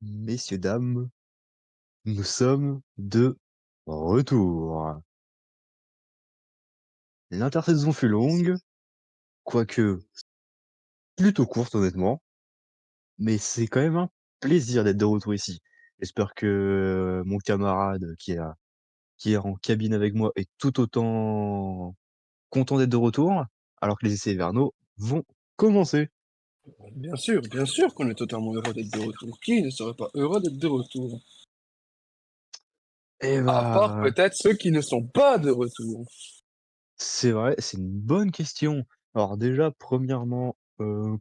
Messieurs, dames, nous sommes de retour. L'intersaison fut longue, quoique plutôt courte honnêtement, mais c'est quand même un plaisir d'être de retour ici. J'espère que mon camarade qui est en cabine avec moi est tout autant content d'être de retour, alors que les essais hivernaux vont commencer. Bien sûr qu'on est totalement heureux d'être de retour. Qui ne serait pas heureux d'être de retour? Eh À part bah, peut-être ceux qui ne sont pas de retour. c'est vrai, c'est une bonne question. Alors déjà, premièrement,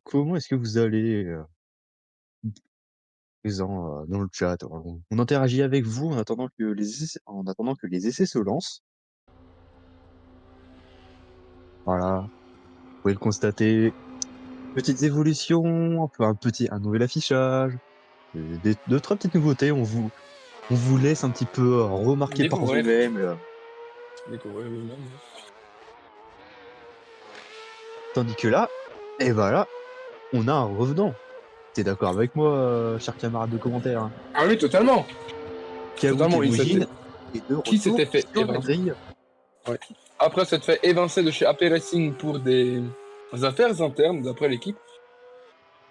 comment est-ce que vous allez, présent, dans le chat? On interagit avec vous en attendant que les essais se lancent. Voilà, vous pouvez le constater, petites évolutions, un nouvel affichage, des 2-3 petites nouveautés. On vous laisse un petit peu, remarquer par Découvrir. vous-même, Découvrir lui-même. tandis que là, et bah, là, on a un revenant. Tu es d'accord avec moi, cher camarade de commentaires, hein? Ah oui, totalement. Kaout Totalement. Temujin est de Qui retour s'était fait sur la évincer. grille. Ouais. Après s'être fait évincer de chez AP Racing pour des affaires internes, d'après l'équipe,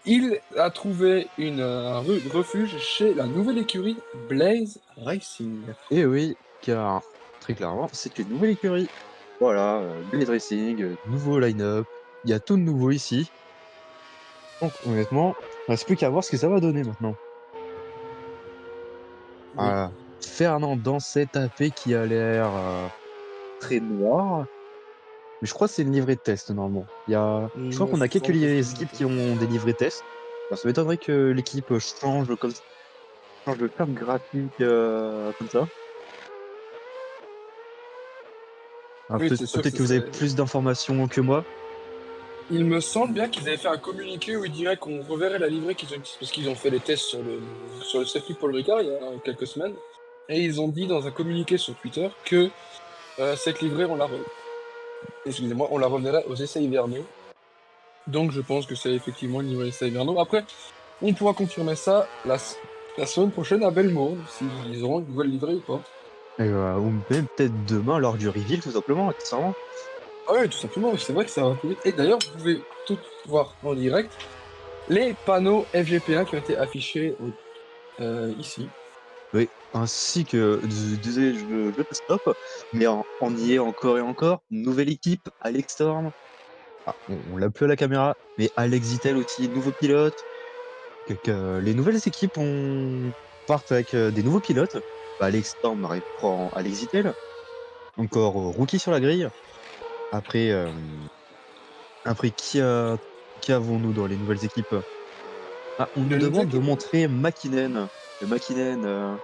il a trouvé un refuge chez la nouvelle écurie Blaze Racing. Eh oui, car très clairement, c'est une nouvelle écurie. Voilà, Blade Racing, nouveau line-up, il y a tout de nouveau ici. Donc honnêtement, il reste plus qu'à voir ce que ça va donner maintenant. Oui. Voilà. Fernand dans cet AP qui a l'air, très noir, mais je crois que c'est une livrée de test normalement. Je Il crois me qu'on a quelques semble que c'est une équipes qui ont des livrées tests. Alors ça m'étonnerait que l'équipe, change de carte graphique, comme ça. Ah Oui, peut-être c'est sûr peut-être que que vous avez c'est. plus d'informations que moi? Il me semble bien qu'ils avaient fait un communiqué où ils diraient qu'on reverrait la livrée parce qu'ils ont fait les tests sur le circuit Paul Ricard il y a quelques semaines. Et ils ont dit dans un communiqué sur Twitter que cette livrée, excusez-moi, on la reverrait aux essais hivernaux. Donc je pense que c'est effectivement une livrée essais hivernaux. Après, on pourra confirmer ça la semaine prochaine à Belmont, s'ils auront une nouvelle livrée ou pas. Ou même peut-être demain lors du reveal tout simplement, accessoirement. Ah oui, tout simplement, c'est vrai que ça va plus vite. Et d'ailleurs, vous pouvez tout voir en direct les panneaux FGP1 qui ont été affichés ici. Oui, ainsi que désolé, je te stoppe, mais on y est encore et encore. Nouvelle équipe, Alex Storm. Ah, on l'a plus à la caméra, mais Alex Zitel aussi, nouveau pilote. Les nouvelles équipes partent avec des nouveaux pilotes. Bah, Alex Storm prend Alex Zitel, encore rookie sur la grille. Après, après qui avons-nous dans les nouvelles équipes? Ah, on nous De nouvelles demande de équipes. montrer Mäkinen. Mäkinen,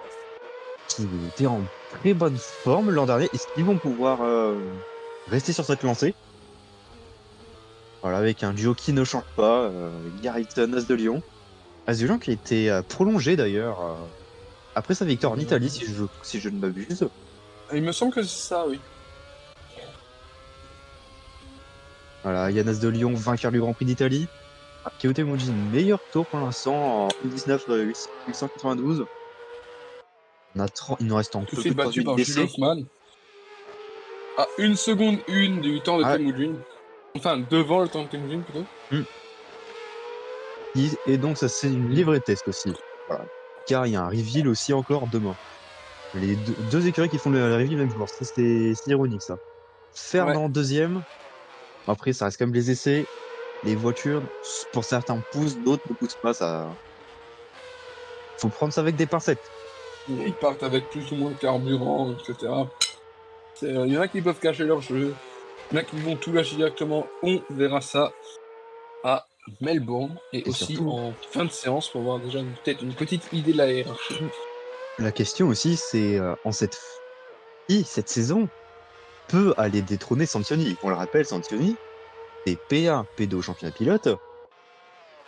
qui était en très bonne forme l'an dernier. Est-ce qu'ils vont pouvoir rester sur cette lancée? Voilà, avec un duo qui ne change pas, Garrison As de Lyon. As de Lyon qui a été prolongé d'ailleurs après sa victoire en Italie, si je ne m'abuse. Il me semble que c'est ça, oui. Voilà, Yann As de Lyon, vainqueur du Grand Prix d'Italie. Ah, Kyoto Emoji, meilleur tour pour l'instant en U19 892. Il nous reste un Tout de peu plus suite de 3 battu minutes par Jules d'essai. Hoffman. À 1 seconde 1 du temps de Ah, Temujin. Enfin, devant le temps de Temujin plutôt. hmm. Et donc ça c'est une livrée de test aussi. Voilà. Car il y a un reveal aussi encore demain. Les deux écuries qui font le reveal même jour. Ça, c'est ironique, ça. Ouais. Fernand deuxième. Après, ça reste quand même les essais. Les voitures, pour certains, poussent, d'autres ne poussent pas. Ça, faut prendre ça avec des pincettes. Ils partent avec plus ou moins de carburant, etc. Il y en a qui peuvent cacher leur jeu. Il y en a qui vont tout lâcher directement. On verra ça à Melbourne et Et aussi surtout, en fin de séance pour avoir déjà peut-être une petite idée de la hiérarchie. la question aussi, c'est qui, cette saison, peut aller détrôner Santioni. On le rappelle, Santioni, c'est P1, P2 au championnat pilote.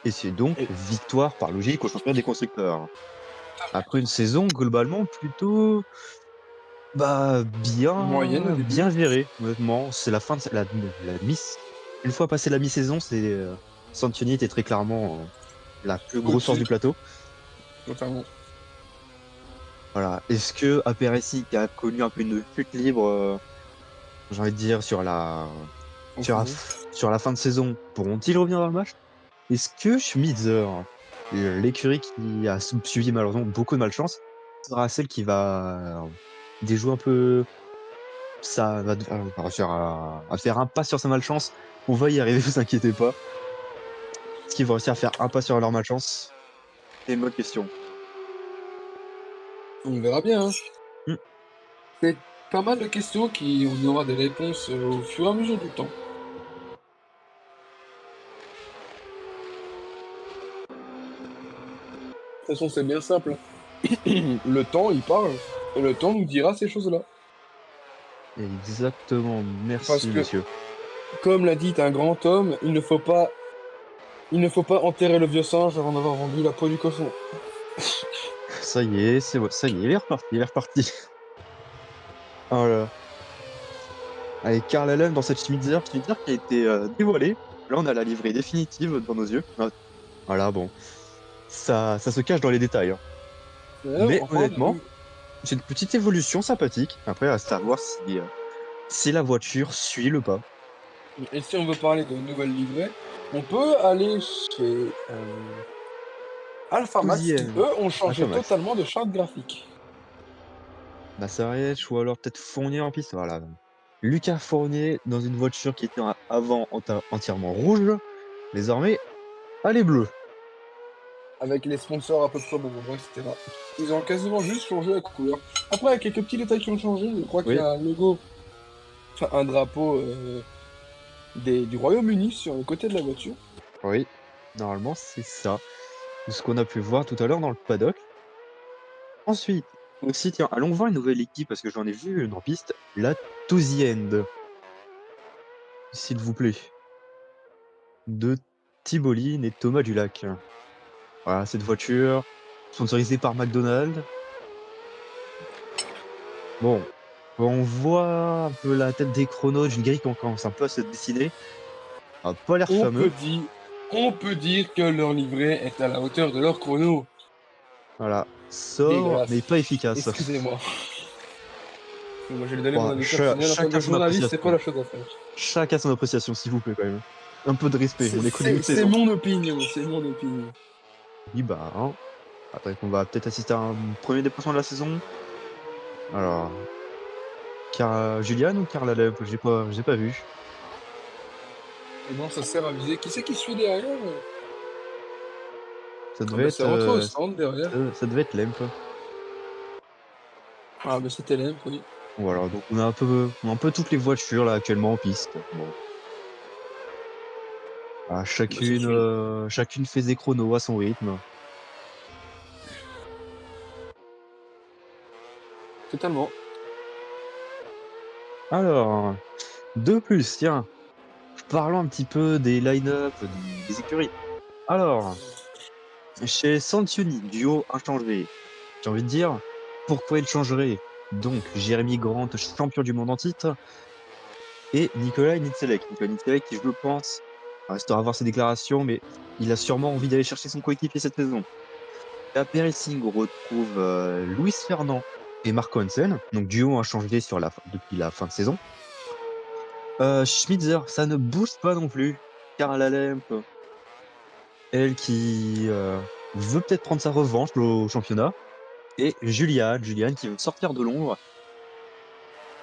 Et c'est donc Et victoire par logique au championnat des constructeurs. Après une saison globalement plutôt bah, moyenne au début. bien géré, honnêtement. C'est la fin de la miss. Une fois passé la mi-saison, Santini était très clairement la plus grosse force Au-dessus. du plateau. Notamment. Voilà. Est-ce que Aperessi, qui a connu un peu une chute libre, j'ai envie de dire, En saison. sur la fin de saison, pourront-ils revenir dans le match? Est-ce que Schmitzer, l'écurie qui a suivi malheureusement beaucoup de malchance, sera celle qui va déjouer un peu ça, va réussir à faire un pas sur sa malchance? On va y arriver, vous inquiétez pas. Est-ce qu'ils vont réussir à faire un pas sur leur malchance? C'est une bonne question. On verra bien, hein. Hmm, C'est pas mal de questions qui on aura des réponses au fur et à mesure du temps. De toute façon, c'est bien simple, hein. Le temps, il parle, et le temps nous dira ces choses-là. exactement. Parce Merci, que, monsieur. comme l'a dit un grand homme, il ne faut pas enterrer le vieux singe avant d'avoir vendu la peau du cochon. Ça y est, ça y est, il est reparti, il est reparti. Oh là là. Allez, Karl Allen dans cette Schmitzer qui a été dévoilée. Là, on a la livrée définitive devant nos yeux. Ah, voilà, bon, ça se cache dans les détails, hein. D'ailleurs, Mais en parlant de honnêtement, c'est une petite évolution sympathique. Après, reste à voir si la voiture suit le pas. et si on veut parler de nouvelles livrées, on peut aller chez Alpha Max qui, Douzième, eux, ont changé Alpha Max. totalement de charte graphique. Massarech ou alors peut-être Fournier en piste. Voilà. Lucas Fournier dans une voiture qui était avant entièrement rouge. Désormais, elle est bleue. Avec les sponsors à peu près au même endroit, etc. Ils ont quasiment juste changé la couleur. Après, il y a quelques petits détails qui ont changé. Je crois qu'il y Oui, a un logo, enfin un drapeau du Royaume-Uni sur le côté de la voiture. oui. Normalement, c'est ça. De ce qu'on a pu voir tout à l'heure dans le paddock. Ensuite, aussi, tiens, allons voir une nouvelle équipe parce que j'en ai vu une en piste, la Touziende, s'il vous plaît, de Thibault et Thomas Dulac. Voilà, cette voiture, sponsorisée par McDonald's. Bon, on voit un peu la tête des chronos d'une grille qui commence un peu à se dessiner. Ça a pas l'air On peut fameux. dire, on peut dire que leur livret est à la hauteur de leur chrono. Voilà, sobre, mais Dégueulasse. pas efficace. Excusez-moi. Moi, je vais lui donner mon Bon, avis personnel. En tant que chacun son journaliste, c'est pas appréciation. la chose à faire. Chacun son appréciation, s'il vous plaît, quand même. Un peu de respect, on est qu'au début de C'est saison. mon opinion, c'est mon opinion. Oui, bah, hein. Après qu'on va peut-être assister à un premier déplacement de la saison. Alors, Julian ou Karl Alep? J'ai pas vu. Et non, ça sert à viser. Qui c'est qui suit derrière? Ça Ah devait bah c'est être, rentré au stand derrière. ça devait être Lemp. Ah bah c'était Lemp, oui. Voilà, donc on a un peu toutes les voitures là actuellement en piste. Bon, ah, Bah c'est une... chacune fait des chronos à son rythme. Totalement. Alors, de plus, tiens, parlons un petit peu des line-up des écuries. Alors, chez Santini, duo inchangé, j'ai envie de dire, pourquoi il changerait? Donc, Jérémy Grant, champion du monde en titre, et Nikolai Nitzelek. Nikolai Nitzelek qui, je pense, restera à voir ses déclarations, mais il a sûrement envie d'aller chercher son coéquipier cette saison. Après Racing, on retrouve Luis Fernand et Marco Hansen, donc duo inchangé depuis la fin de saison. Schmitzer, ça ne bouge pas non plus. Carla Lemp, elle qui veut peut-être prendre sa revanche au championnat. Et Julian qui veut sortir de l'ombre.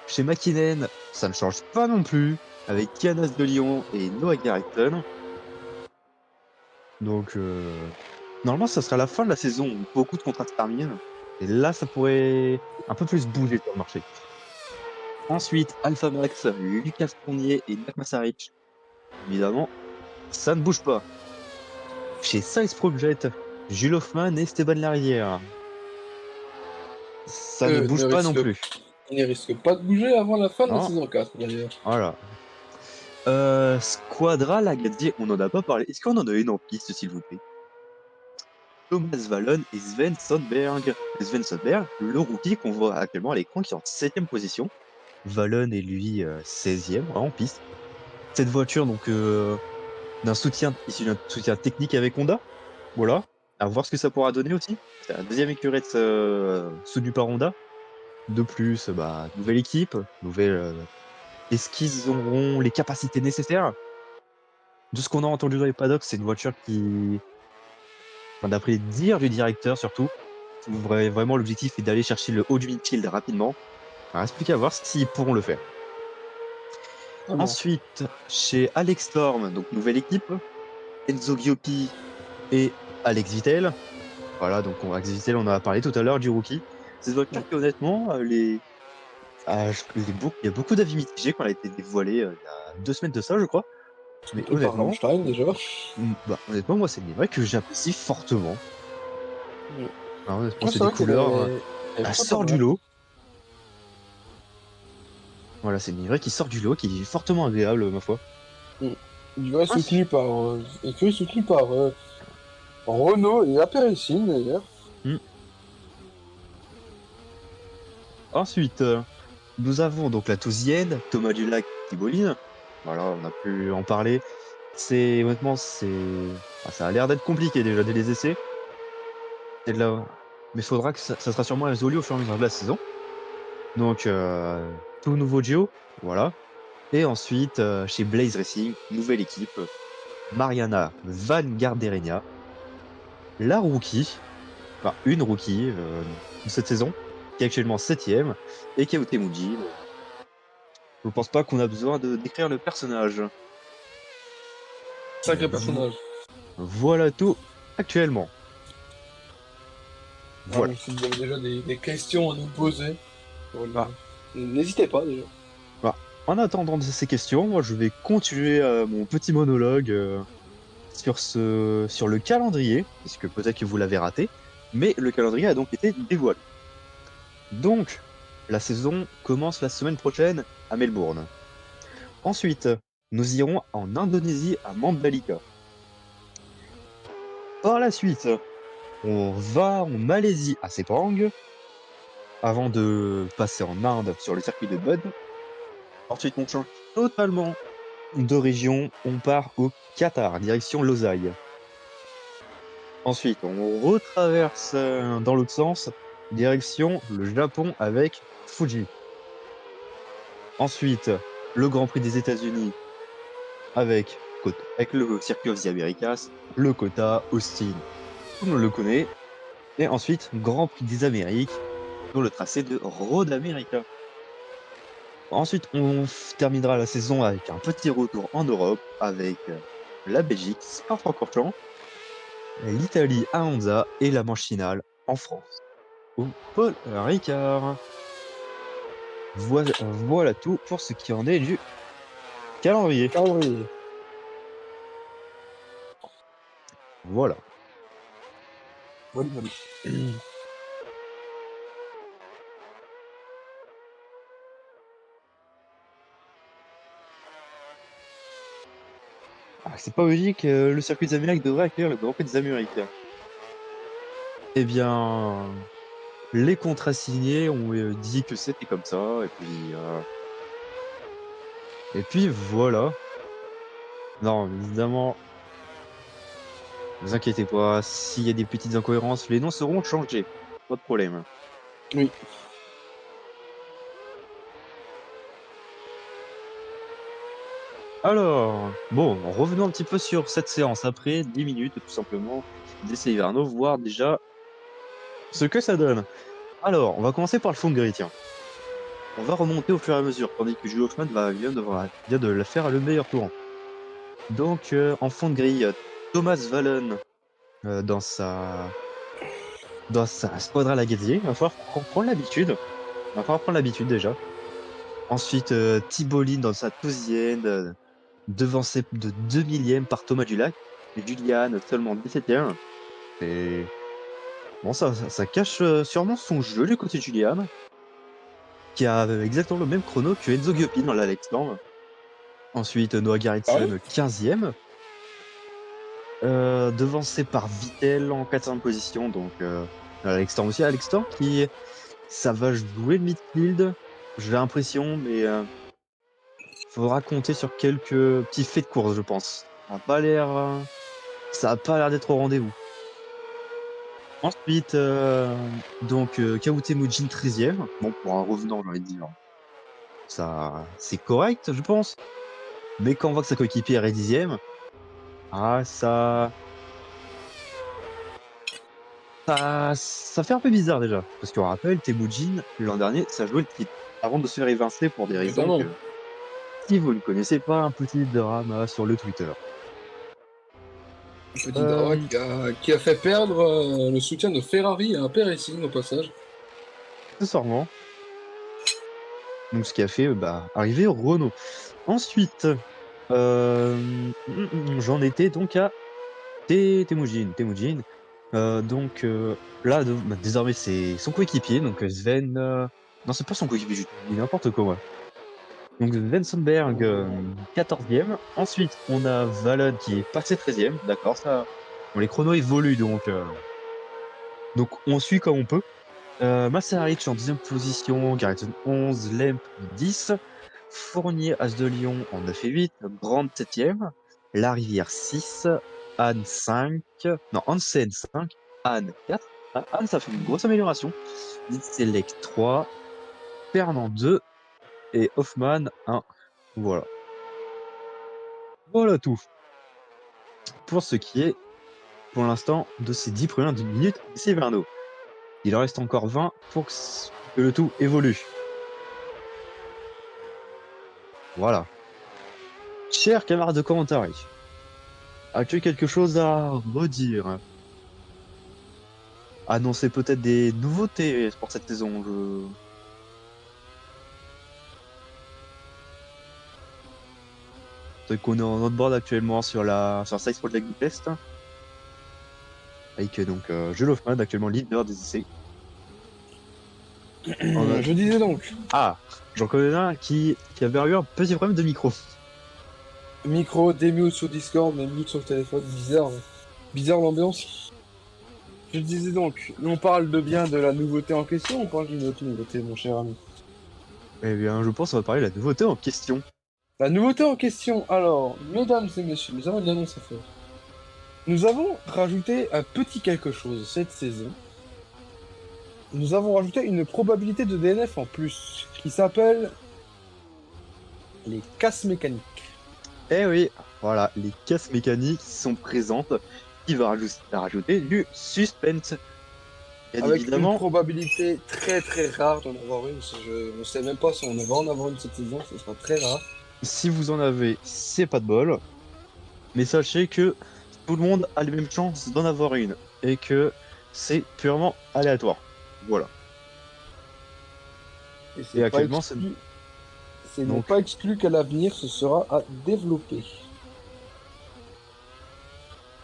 Chez McKinnon, ça ne change pas non plus, avec Kianas de Lyon et Noah Garrison. Donc, normalement, ça sera la fin de la saison où beaucoup de contrats se terminent. Et là, ça pourrait un peu plus bouger sur le marché. Ensuite, Alpha Max, Lucas Fournier et Jack Massarich. Évidemment, ça ne bouge pas. Chez Size Project, Jules Hoffman et Esteban Larrière. Ça ne Eux bouge pas non plus. ne risquent pas de bouger avant la fin de la Non, saison 4 d'ailleurs. voilà. Squadra Lagazzi, on n'en a pas parlé. Est-ce qu'on en a une en piste, s'il vous plaît? Thomas Vallon et Sven Sandberg. Sven Sandberg, le rookie qu'on voit actuellement à l'écran, qui est en 7e position. Vallon est lui 16e en piste. Cette voiture, donc, d'un soutien issu d'un soutien technique avec Honda. Voilà. À voir ce que ça pourra donner aussi. C'est la deuxième écurie soutenue par Honda. De plus, bah, nouvelle équipe, est-ce qu'ils auront les capacités nécessaires? De ce qu'on a entendu dans les paddocks, c'est une voiture qui, enfin, d'après les dires du directeur surtout, vraiment l'objectif est d'aller chercher le haut du midfield rapidement. Reste plus qu'à voir s'ils pourront le faire. Vraiment. Ensuite, chez Alex Storm, donc nouvelle équipe, Enzo Ghioppi et Alex Vittel. Voilà, donc Alex Vittel, on en a parlé tout à l'heure du rookie. C'est une voiture Mm. qui honnêtement, il y a beaucoup d'avis mitigés quand elle a été dévoilée, il y a 2 semaines de ça, je crois. Mais Et par Rammstein, déjà. bah, honnêtement, moi, c'est une livrée que j'apprécie fortement. Mm. Ah, honnêtement, Ouais, c'est c'est des vrai qu'elle couleurs, est... elle est elle plutôt pas sort du mal. lot. Voilà, c'est une livrée qui sort du lot, qui est fortement agréable, ma foi. Mm. Livrée Ainsi soutenue par... écurie soutenue par Renault et AP Racing, d'ailleurs. mmh, ensuite, nous avons donc la Tousienne, Thomas Dulac, Thibault. Voilà, on a pu en parler. Honnêtement, ça a l'air d'être compliqué déjà dès les essais. C'est de la Mais faudra que ça sera sûrement résolu au fur et à mesure de la saison. Donc, tout nouveau duo, voilà. Et ensuite, chez Blaze Racing, nouvelle équipe, Mariana Van Gardereña, la rookie, enfin une rookie, de cette saison, qui est actuellement 7e, et Keo Temujin. Je pense pas qu'on a besoin de décrire le personnage. Sacré Vo personnage. Voilà tout actuellement. Ah, Voilà. donc si vous avez déjà des questions à nous poser, Bah n'hésitez pas, déjà. bah, en attendant ces questions, moi je vais continuer, mon petit monologue, sur le calendrier, puisque peut-être que vous l'avez raté, mais le calendrier a donc été dévoilé. Donc, la saison commence la semaine prochaine à Melbourne. Ensuite, nous irons en Indonésie à Mandalika. Par la suite, on va en Malaisie à Sepang, avant de passer en Inde sur le circuit de Bud. Ensuite, on change totalement de région, on part au Qatar, direction Losail. Ensuite, on retraverse, dans l'autre sens, direction le Japon avec Fuji. Ensuite, le Grand Prix des États-Unis avec le Circuit of the Americas, le COTA, Austin, tout le monde le connaît. Et ensuite, Grand Prix des Amériques, sur le tracé de Road America. Ensuite, terminera la saison avec un petit retour en Europe avec la Belgique, Spa-Francorchamps, l'Italie à Monza et la manche finale en France, au Paul Ricard. Voilà tout pour ce qui en est du calendrier. Calendrier. Voilà. Voilà, voilà. Ah, c'est pas logique, le circuit des Amériques devrait accueillir le Grand Prix des Amériques. Eh bien, les contrats signés ont dit que c'était comme ça, et puis voilà. Non, évidemment, ne vous inquiétez pas, s'il y a des petites incohérences, les noms seront changés. Pas de problème. Oui. Alors, bon, revenons un petit peu sur cette séance. Après 10 minutes, tout simplement, d'essai hivernaux, voir déjà ce que ça donne. Alors, on va commencer par le Hongrie, tiens. On va remonter au fur et à mesure, tandis que Jules Hoffman vient de la faire le meilleur tour. Donc, en fond de grille, Thomas Valen, dans sa Squadra Lagazzi. Il va falloir prendre l'habitude. Il va falloir prendre l'habitude déjà. Ensuite, Thibault Lin dans sa Tousienne, devancé de 2 millièmes par Thomas Dulac. Et Julian seulement 17e. Et bon, ça cache sûrement son jeu du côté de Julian, qui a exactement le même chrono que Enzo Ghioppi dans l'Alex Land. Ensuite, Noah Ah ouais? Gerritsen 15e, devancé par Vittel en 4e position. Donc, Alex Storm aussi. Alex Storm qui, ça va jouer le midfield, j'ai l'impression, mais faudra compter sur quelques petits faits de course, je pense. Ça a pas l'air d'être au rendez-vous. Ensuite, donc Kabuterimon 13e. Bon, pour un revenant, j'ai envie de dire, ça, c'est correct, je pense. Mais quand on voit que sa coéquipière est 10e, ah, ça fait un peu bizarre déjà. Parce qu'on rappelle, Temujin, l'an dernier, ça jouait le titre. Avant de se faire évincer pour des raisons Évidemment. que, si vous ne connaissez pas, un petit drama sur le Twitter. Un petit drama Euh, qui a fait perdre le soutien de Ferrari à Racing au passage. Accessoirement. Donc, ce qui a fait bah, arriver Renault. Ensuite, j'en étais donc à Temujin. Temujin. Là, bah, désormais, c'est son coéquipier. Donc, Sven. Non, c'est pas son coéquipier, je dis n'importe quoi, moi. Donc, Sven Sundberg, 14e. Ensuite, on a Valen qui est passé 13e. D'accord, ça. Bon, les chronos évoluent, donc on suit comme on peut. Massaric en deuxième position, Garrison 11, Lemp 10, Fournier, As de Lyon en 9 et 8, Grande 7e, La Rivière 6, Anne 5, non, Hansen 5, Anne 4. Ah, Anne, ça fait une grosse amélioration. Select 3, Fernand 2 et Hoffman 1. Voilà. Voilà tout pour ce qui est, pour l'instant, de ces 10 premières minutes d'essai Verno. Il en reste encore 20 pour que le tout évolue. Voilà. Chers camarades de commentaires, as-tu quelque chose à redire? Annoncer peut-être des nouveautés pour cette saison. C'est qu'on est en on-board actuellement sur Side Sport League Test, avec donc Jules Hoffman, actuellement leader des essais. Je disais donc, Ah, j'en connais un qui avait eu un petit problème de micro. micro, démute sur Discord, mais mute sur le téléphone, bizarre. Bizarre l'ambiance. Je disais donc, on parle de bien de la nouveauté en question, on parle d'une autre nouveauté, mon cher ami. Eh bien, je pense qu'on va parler de la nouveauté en question. La nouveauté en question, alors, mesdames et messieurs, nous avons une annonce à faire. Nous avons rajouté un petit quelque chose cette saison. Nous avons rajouté une probabilité de DNF en plus, qui s'appelle les casses mécaniques. Eh oui, voilà, les caisses mécaniques sont présentes, qui va rajouter du suspense. Bien Avec une évidemment, probabilité très très rare d'en avoir une. Je ne sais même pas si on va en avoir une cette saison, ce sera très rare. si vous en avez, c'est pas de bol. Mais sachez que tout le monde a les mêmes chances d'en avoir une et que c'est purement aléatoire. Voilà. Et Et c'est pas actuellement, c'est exclu. Ce n'est donc, pas exclu qu'à l'avenir ce sera à développer.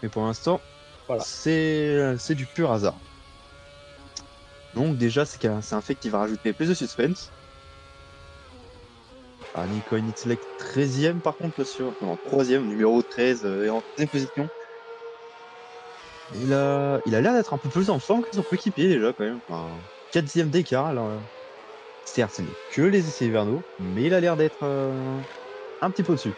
mais pour l'instant, Voilà. c'est du pur hasard. Donc déjà, c'est un fait qui va rajouter plus de suspense. Ah, Nico Nitzlek 13e par contre non, 3e, numéro 13 et en 13e position. Il a l'air d'être un peu plus en forme que son coéquipier déjà quand même. Enfin, 4e d'écart. Alors, certes, ce n'est que les essais hivernaux, mais il a l'air d'être un petit peu au-dessus.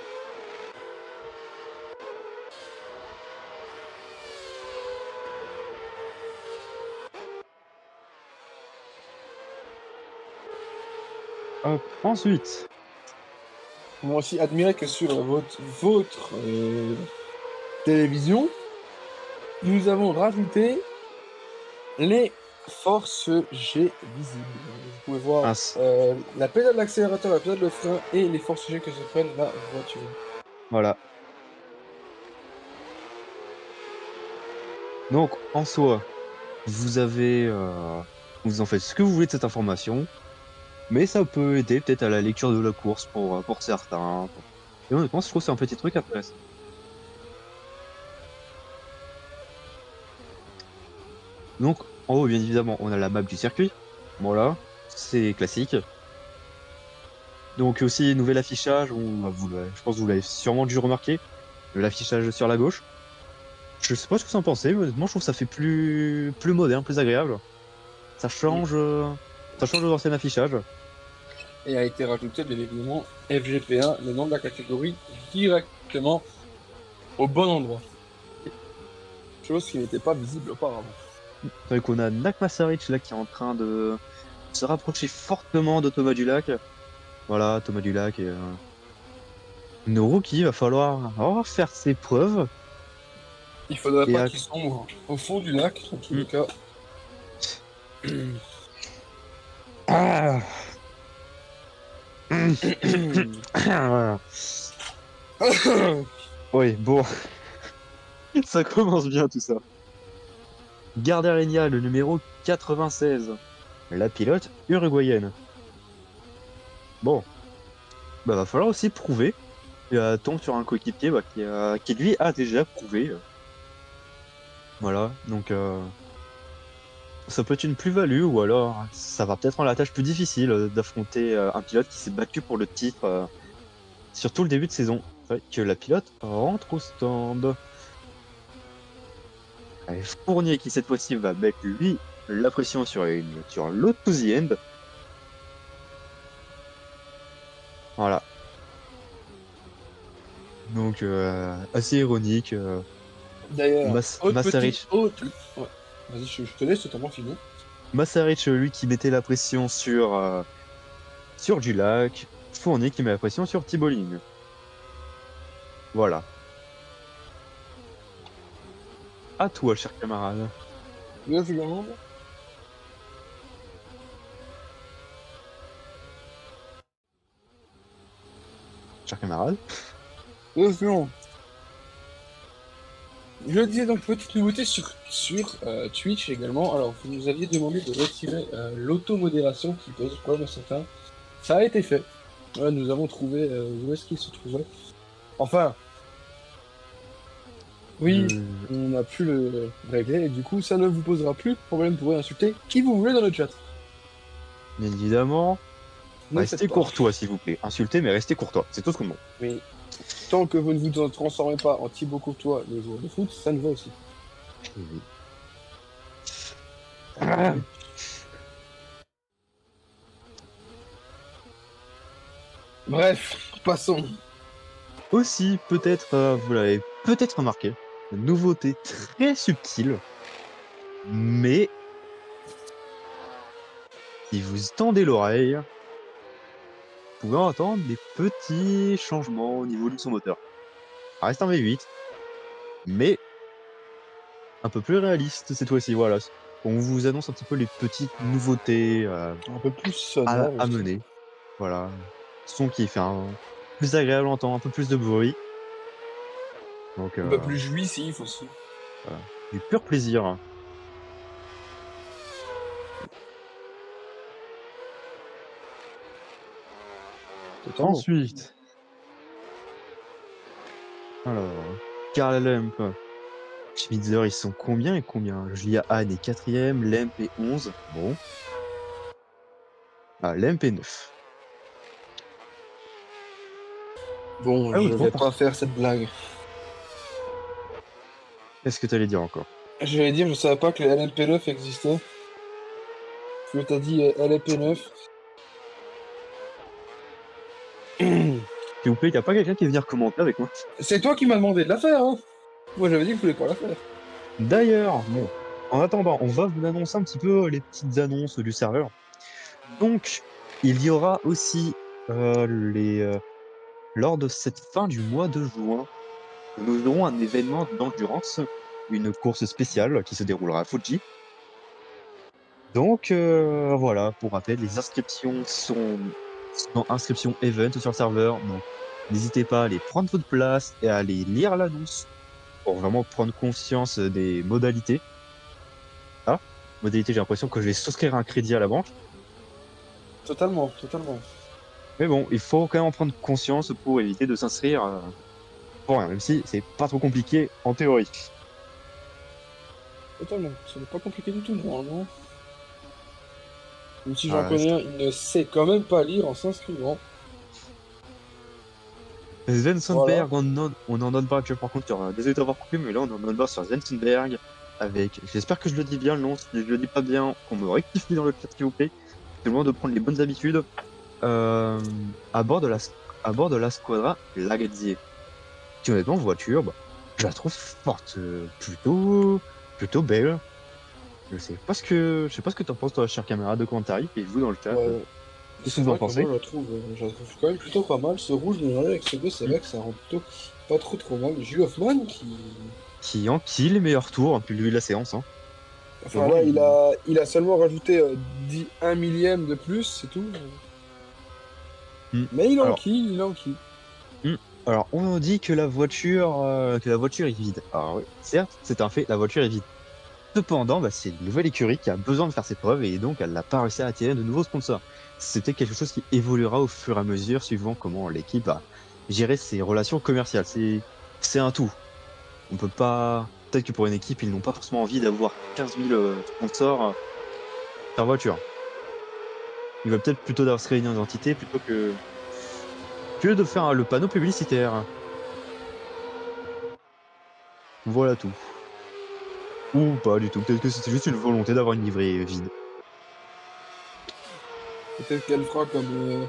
Hop. Ensuite, On va aussi admirer que sur votre télévision, nous avons rajouté les forces G visibles. Vous pouvez voir mince. la pédale d'accélérateur, la pédale de frein et les forces G que se freine la voiture. Voilà. Donc, en soi, vous avez, vous en faites ce que vous voulez de cette information, mais ça peut aider peut-être à la lecture de la course pour certains. Et honnêtement, je trouve que c'est un petit truc intéressant. Donc, en haut, bien évidemment, on a la map du circuit. Voilà, c'est classique. Donc aussi, nouvel affichage, je pense que vous l'avez sûrement dû remarquer, l'affichage sur la gauche. Je sais pas ce que vous en pensez, mais honnêtement, je trouve que ça fait plus moderne, plus agréable. Ça change, euh, ça change de l'ancien affichage. Et a été rajouté bien évidemment FGP1, le nom de la catégorie, directement au bon endroit. Chose qui n'était pas visible auparavant. C'est vrai qu'on a Nak Massaric là qui est en train de se rapprocher fortement de Thomas Dulac. Voilà, Thomas Dulac et nos rookies, il va falloir faire ses preuves. Il faudrait Et pas à... qu'ils sombrent au fond du lac, en tous Hmm. les cas. Ah. Voilà. Oui, bon, ça commence bien tout ça. Garderinia, le numéro 96, la pilote uruguayenne. Bon, bah va falloir aussi prouver. Et tombe sur un coéquipier bah, qui lui a déjà prouvé. Voilà, donc ça peut être une plus-value ou alors ça va peut-être rendre la tâche plus difficile d'affronter un pilote qui s'est battu pour le titre sur tout le début de saison. C'est vrai que la pilote rentre au stand. Allez, Fournier qui cette fois-ci va mettre lui la pression sur l'autre to the end. Voilà. Donc assez ironique. D'ailleurs, Massaric, Ouais. Vas-y, je te laisse totalement fini. Massaric, lui qui mettait la pression sur Dulac. Fournier qui met la pression sur Tiboline. Voilà. À toi, cher camarade. 2 secondes. Cher camarade. 2 secondes. Je disais donc petite nouveauté sur Twitch également. Alors, vous nous aviez demandé de retirer l'automodération qui pose problème à certains. Ça a été fait. Voilà, nous avons trouvé où est-ce qu'il se trouvait. Enfin, oui, Je- on a pu le régler et du coup, ça ne vous posera plus de problème. Vous pourrez insulter qui vous voulez dans le chat. Bien évidemment, Ne faites restez pas. courtois, s'il vous plaît. Insultez, mais restez courtois. C'est tout ce qu'on demande. Mais tant que vous ne vous transformez pas en Thibaut Courtois les joueurs de foot, ça ne va aussi. Ah. Bref, passons. Aussi, peut-être, vous l'avez peut-être remarqué, une nouveauté très subtile, mais si vous tendez l'oreille, vous pouvez entendre des petits changements au niveau de son moteur. Ça reste un V8, mais un peu plus réaliste cette fois-ci. Voilà. On vous annonce un petit peu les petites nouveautés Un peu plus sonore à aussi. mener. Voilà. Son qui fait un plus agréable à entendre, un peu plus de bruit. Donc, Un peu plus jouissif aussi. voilà. Du pur plaisir, hein. Totalement. Ensuite, alors, Karl Lemp, Schmitzer, ils sont combien et combien? Julia Hahn est quatrième, Lemp est 11. Bon. Ah, Lemp est 9. Bon, Ah oui, je vais pas faire cette blague. qu'est-ce que tu allais dire encore? Je vais dire, je savais pas que le LMP9 existait. Tu t'as dit LMP9. S'il vous plaît, y a pas quelqu'un qui est venir commenter avec moi? C'est toi qui m'as demandé de la faire, hein. Moi j'avais dit que je voulais pas la faire. D'ailleurs, bon, en attendant, on va vous annoncer un petit peu les petites annonces du serveur. Donc, il y aura aussi lors de cette fin du mois de juin, nous aurons un événement d'endurance, une course spéciale qui se déroulera à Fuji. Donc voilà, pour rappel, les inscriptions sont inscription event sur le serveur. Donc n'hésitez pas à aller prendre votre place et à aller lire l'annonce pour vraiment prendre conscience des modalités. Ah, modalité, j'ai l'impression que je vais souscrire un crédit à la banque. Totalement, totalement. Mais bon, il faut quand même en prendre conscience pour éviter de s'inscrire pour rien, même si c'est pas trop compliqué en théorie. Totalement. Ce n'est pas compliqué du tout, normalement. Même si j'en Euh, connais un, il ne sait quand même pas lire en s'inscrivant. Voilà. Zensenberg, on en note pas actuellement. Par contre, désolé d'avoir coupé, mais là, on en note sur Zensenberg avec, j'espère que je le dis bien le nom, si je le dis pas bien, qu'on me rectifie dans le chat, s'il vous plaît. C'est le moment de prendre les bonnes habitudes. À bord de la Squadra Lagazzi. Qui, honnêtement, voiture, bah, je la trouve forte, plutôt belle. Je sais pas ce que t'en penses, toi, cher camarade de commentaire, et vous dans le chat. Ouais, Qu'est-ce que c'est vous en vrai que moi pensez? je la trouve quand même plutôt pas mal. Ce rouge mélangé avec ce bleu, c'est Hmm. vrai que ça rend plutôt pas trop mal. Jules Hoffman Qui enquille les meilleurs tours depuis le début de la séance, hein. enfin Vraiment, là, il... il a seulement rajouté 1 millième de plus, c'est tout. Hmm. Mais il Alors, enquille, il enquille. hmm. Alors, on dit que la voiture est vide. Alors oui, certes, c'est un fait, la voiture est vide. Cependant, bah, c'est une nouvelle écurie qui a besoin de faire ses preuves et donc elle n'a pas réussi à attirer de nouveaux sponsors. C'était quelque chose qui évoluera au fur et à mesure suivant comment l'équipe va gérer ses relations commerciales. C'est un tout. On peut pas, peut-être que pour une équipe, ils n'ont pas forcément envie d'avoir 15 000 sponsors par voiture. Ils veulent peut-être plutôt d'avoir se créer une identité plutôt que de faire le panneau publicitaire. Voilà tout. Ou pas du tout. Peut-être que c'était juste une volonté d'avoir une livrée vide. Peut-être qu'elle fera comme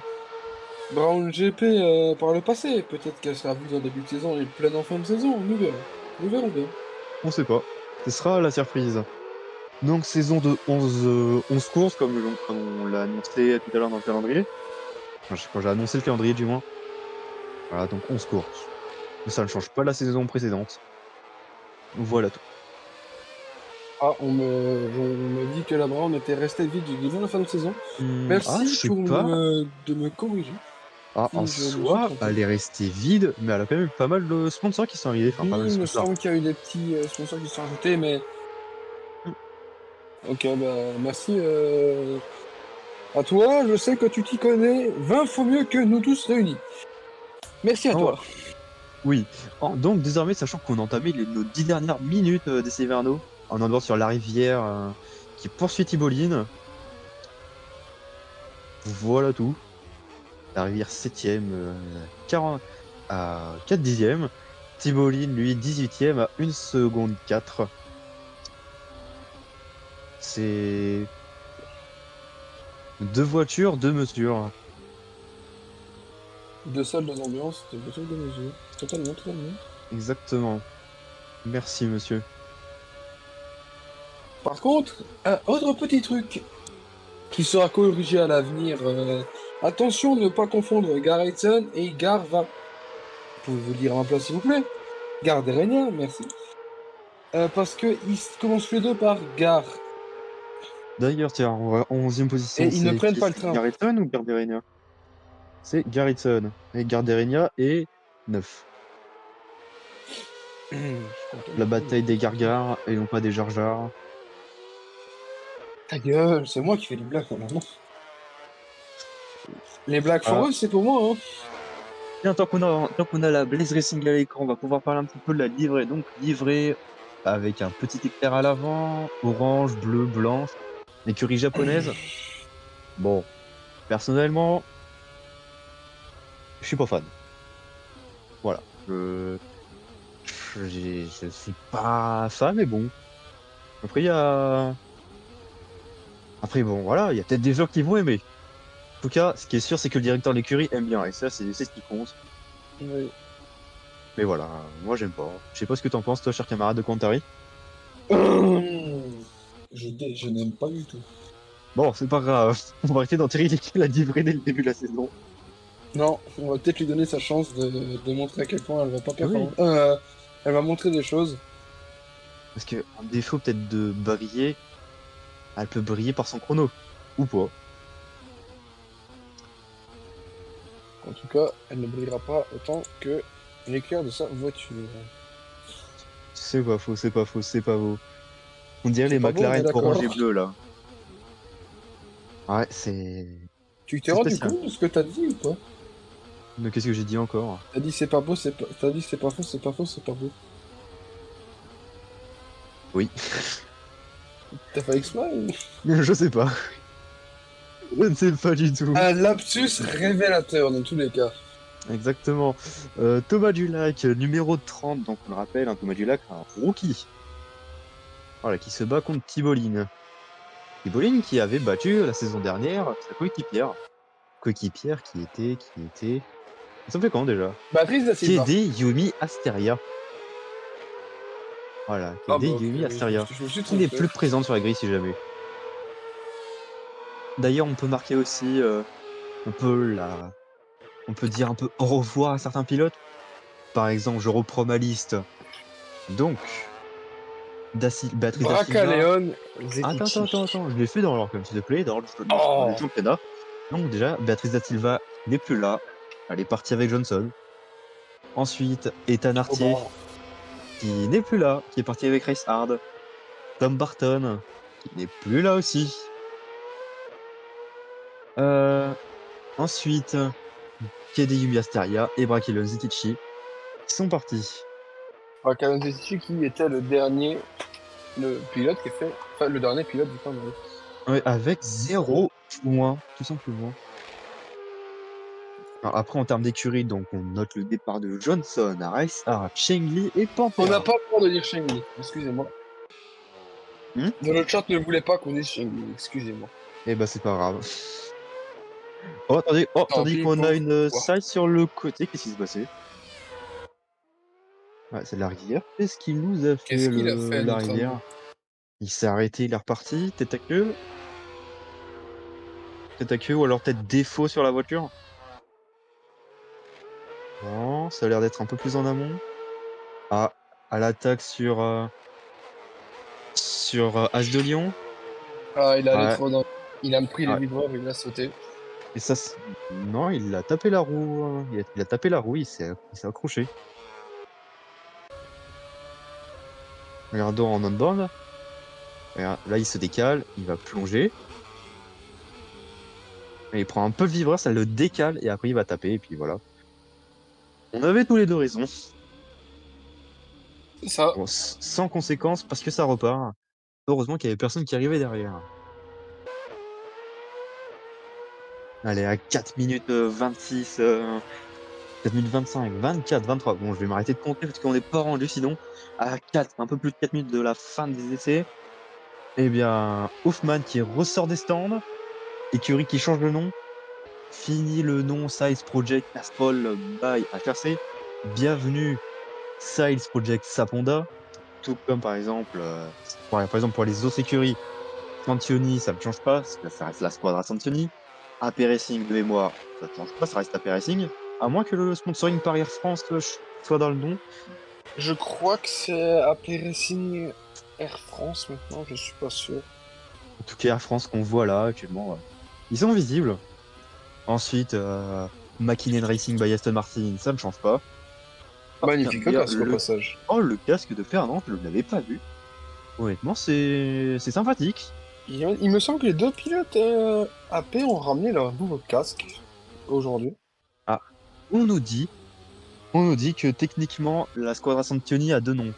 Brown GP par le passé. Peut-être qu'elle sera vue en début de saison et pleine en fin de saison. Nous verrons. Nous verrons bien. On sait pas. Ce sera la surprise. Donc, saison de 11 courses, comme on l'a annoncé tout à l'heure dans le calendrier. Enfin, quand j'ai annoncé le calendrier, du moins. Voilà, donc 11 courses. Mais ça ne change pas la saison précédente. Voilà tout. Ah, on me dit que la Brown était restée vide durant la fin de saison. Je Merci sais pas. de me corriger En si je me suis soi, trompé. elle est restée vide, mais elle a quand même eu pas mal de sponsors qui sont arrivés. Enfin, Oui, pas mal de il me sponsors. semble qu'il y a eu des petits sponsors qui se sont ajoutés, mais Hmm. ok, bah merci à toi. Je sais que tu t'y connais 20 fois mieux que nous tous réunis. Merci à Ah ouais. toi. Oui. Donc, désormais, sachant qu'on a entamé nos 10 dernières minutes d'essai Verno, en allant sur la rivière qui poursuit Tiboline, voilà tout. La rivière 7e, 40 à 4 dixièmes. Tiboline, lui, 18e à 1 seconde 4. C'est deux voitures, deux mesures. Deux salles, deux ambiances, deux mesures, deux mesures. Totalement, totalement. Exactement. Merci, monsieur. Par contre, un autre petit truc qui sera corrigé à l'avenir. Attention, ne pas confondre Garrison et Garva. Pouvez-vous le dire à ma place, s'il vous plaît? Garderenia, merci. Parce que ils commencent tous les deux par Gar. D'ailleurs, tiens, en 11e Et position, ils ne c'est prennent qui? pas le C'est train. Garrison ou Gardereña? C'est Garrison. Et Gardereña est 9. Je suis content La maintenant, il bataille est des tranquille. Gargars et non pas des Jar Jar. Ta gueule, c'est moi qui fais les blagues maintenant. Les blagues Ah. foireuses, c'est pour moi, hein. Bien, tant qu'on a la Blaze Racing à l'écran, on va pouvoir parler un petit peu de la livrée. Donc, livrée avec un petit éclair à l'avant, orange, bleu, blanche, l'écurie japonaise. Bon, personnellement, je suis pas fan. Voilà. Je suis pas fan, mais bon. Après, après, bon, voilà, il y a peut-être des gens qui vont aimer. En tout cas, ce qui est sûr, c'est que le directeur de l'écurie aime bien, et ça, c'est ce qui compte. Oui. Mais voilà, moi, j'aime pas. Je sais pas ce que t'en penses, toi, cher camarade de Commentary. Je n'aime pas du tout. Bon, c'est pas grave. On va arrêter d'enterrer la livrée dès le début de la saison. Non, on va peut-être lui donner sa chance de montrer à quel point elle va pas Ah oui, performer. Elle va montrer des choses. parce que, en défaut peut-être de briller, elle peut briller par son chrono. Ou pas. En tout cas, elle ne brillera pas autant que l'éclair de sa voiture. C'est pas faux, c'est pas faux, c'est pas faux. On dirait C'est les pas beau, on est McLaren orange et d'accord. bleu, là. Ouais, c'est... Tu t'es C'est rendu spécial. compte de ce que t'as dit ou pas? Mais qu'est-ce que j'ai dit encore? T'as dit c'est pas beau, c'est pas... T'as dit c'est pas faux, c'est pas faux, c'est pas beau. Oui. T'as fait exprès ou... Je sais pas. Je ne sais pas du tout. Un lapsus révélateur dans tous les cas. Exactement. Thomas Dulac, numéro 30, donc on le rappelle, hein, Thomas Dulac, un rookie. Voilà, qui se bat contre Thibault. Thibault qui avait battu la saison dernière sa coéquipière. Coéquipière qui était... Ça fait quand déjà? Patrice da Qui Silva. aidait Yumi Asteria. Voilà, qui est Ah bah ok, Yumi oui, Asteria, je me suis qui n'est trompé. plus présente sur la grille si jamais. D'ailleurs, on peut marquer aussi, un peu la on peut dire un peu au revoir à certains pilotes. Par exemple, je reprends ma liste. Donc, Béatrice Da Silva. Bracaleon Attends, attends, Zetici. attends, attends, je l'ai fait dans l'ordre quand même, s'il te plaît, dans le Oh, championnat. Donc déjà, Béatrice Da Silva n'est plus là. Elle est partie avec Johnson. Ensuite, Ethan trop Artier, bas. qui n'est plus là, qui est parti avec Race Hard. Tom Barton, qui n'est plus là aussi. Euh, Ensuite, Yumi Asteria et Brachelion Zitichi qui sont partis. Bracaleon Zetici qui était le pilote qui a fait, enfin le dernier pilote du temps. Ouais, avec 0 points, tout simplement. Alors après, en termes d'écurie, donc on note le départ de Johnson, Race Hard, Cheng Li et On n'a Pantera. pas le droit de dire Shengli, excusez-moi. Hmm. Dans le chat ne voulait pas qu'on dise Shengli, excusez-moi. Eh ben, c'est pas grave. Oh, attendez, oh, Tant tandis pis qu'on a pour une toi. salle sur le côté, qu'est-ce qui s'est passé? Ouais, c'est la rivière. Qu'est-ce qu'il nous a fait, Qu'est-ce qu'il a fait, la notre ami? rivière? Il s'est arrêté, il est reparti, tête à queue? Tête à queue ou alors peut-être défaut sur la voiture? Non, ça a l'air d'être un peu plus en amont. Ah, à l'attaque sur As de Lion. Ah, il est allé Ouais, trop dans... Il a pris les ouais. vibreurs, il a sauté. Et ça, non, il a tapé la roue. Il a tapé la roue, il s'est accroché. Regardons en on-board. Regarde, là, il se décale, il va plonger. Et il prend un peu le vibreur, ça le décale, et après, il va taper, et puis voilà. On avait tous les deux raison. C'est ça. Bon, sans conséquence, parce que ça repart. Heureusement qu'il y avait personne qui arrivait derrière. Allez, à 4 minutes 26, 4 minutes 25, 24, 23. Bon, je vais m'arrêter de compter parce qu'on n'est pas rendu sinon. À 4, un peu plus de 4 minutes de la fin des essais. Eh bien, Hoffman qui ressort des stands. Écurie qui change de nom. Fini le nom Siles Project Castrol by HRC. Bienvenue Siles Project Saponda. Tout comme par exemple, par exemple pour les autres écuries, Santioni, ça ne change pas, ça reste la squadra Santioni. AP Racing de mémoire, ça ne change pas, ça reste AP Racing. À moins que le sponsoring par Air France soit dans le nom. Je crois que c'est appelé Racing Air France maintenant, je suis pas sûr. En tout cas, Air France qu'on voit là actuellement, ils sont visibles. Ensuite, McKinnon Racing by Aston Martin, ça ne change pas. Oh, tiens, Magnifique d'ailleurs, casque au passage. le casque de Fernand, je ne l'avais pas vu. Honnêtement, c'est sympathique. Il me semble que les deux pilotes AP ont ramené leur nouveau casque aujourd'hui. Ah, on nous dit, on nous dit que techniquement, la Squadra Santioni a deux noms.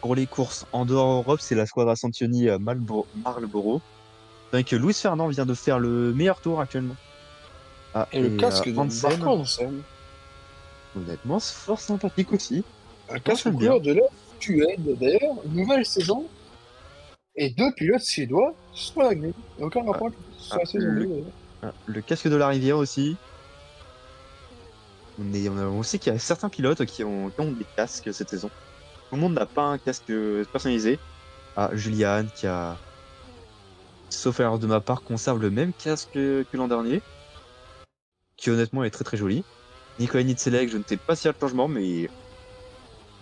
Pour les courses en dehors Europe, c'est la Squadra Santioni Marlboro. Donc, Luis Fernand vient de faire le meilleur tour actuellement. Ah, Et le et casque de Marco Hansen, Hansen, honnêtement, c'est fort sympathique aussi. un Moi, casque j'aime bien. couleur de la Suède. D'ailleurs, nouvelle saison et deux pilotes suédois sur la grille. Aucun Ah, rapport sur ah, la saison 2 d'ailleurs. le casque de la rivière aussi. On sait qu'il y a certains pilotes qui ont des casques cette saison. Tout le monde n'a pas un casque personnalisé. Ah, Julian qui a, sauf erreur de ma part, conserve le même casque que l'an dernier, qui honnêtement est très très joli. Nicolas Nitzelek, je ne sais pas s'il y a le changement, mais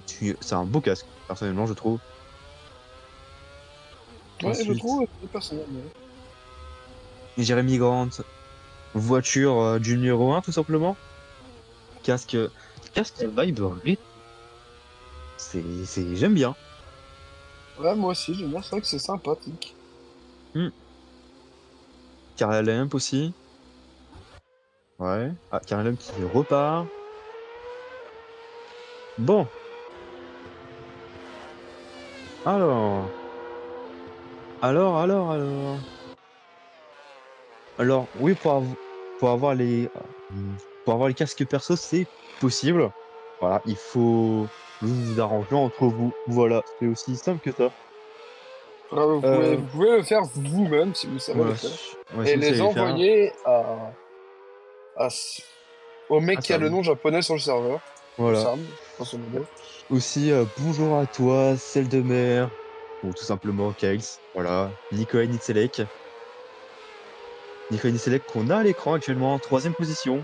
c'est un beau casque, personnellement, je trouve. Ouais, je Ensuite, trouve personnellement. Jérémy Grant, voiture du numéro 1, tout simplement. Casque, casque vibe rétro. J'aime bien. Ouais, moi aussi, j'aime bien, c'est vrai que c'est sympathique. Hmm. Carl Lamp aussi. Ouais. Ah, Carl Lamp qui repart. Bon, alors, alors. Alors, oui, pour avoir pour avoir les casques perso, c'est possible. Voilà, il faut vous vous arranger entre vous. Voilà, c'est aussi simple que ça. Ouais, Euh, vous pouvez le faire vous-même si vous savez le voilà, faire. ouais, si Et vous les savez les faire. envoyer à au mec Ah, qui a le Sam. nom japonais sur le serveur. Voilà. Sam, grosso modo. Aussi, bonjour à toi, celle de mer, ou tout simplement Kales, voilà, Nikolai Nitzelek. Nikolai Nitzelek qu'on a à l'écran actuellement en 3e position.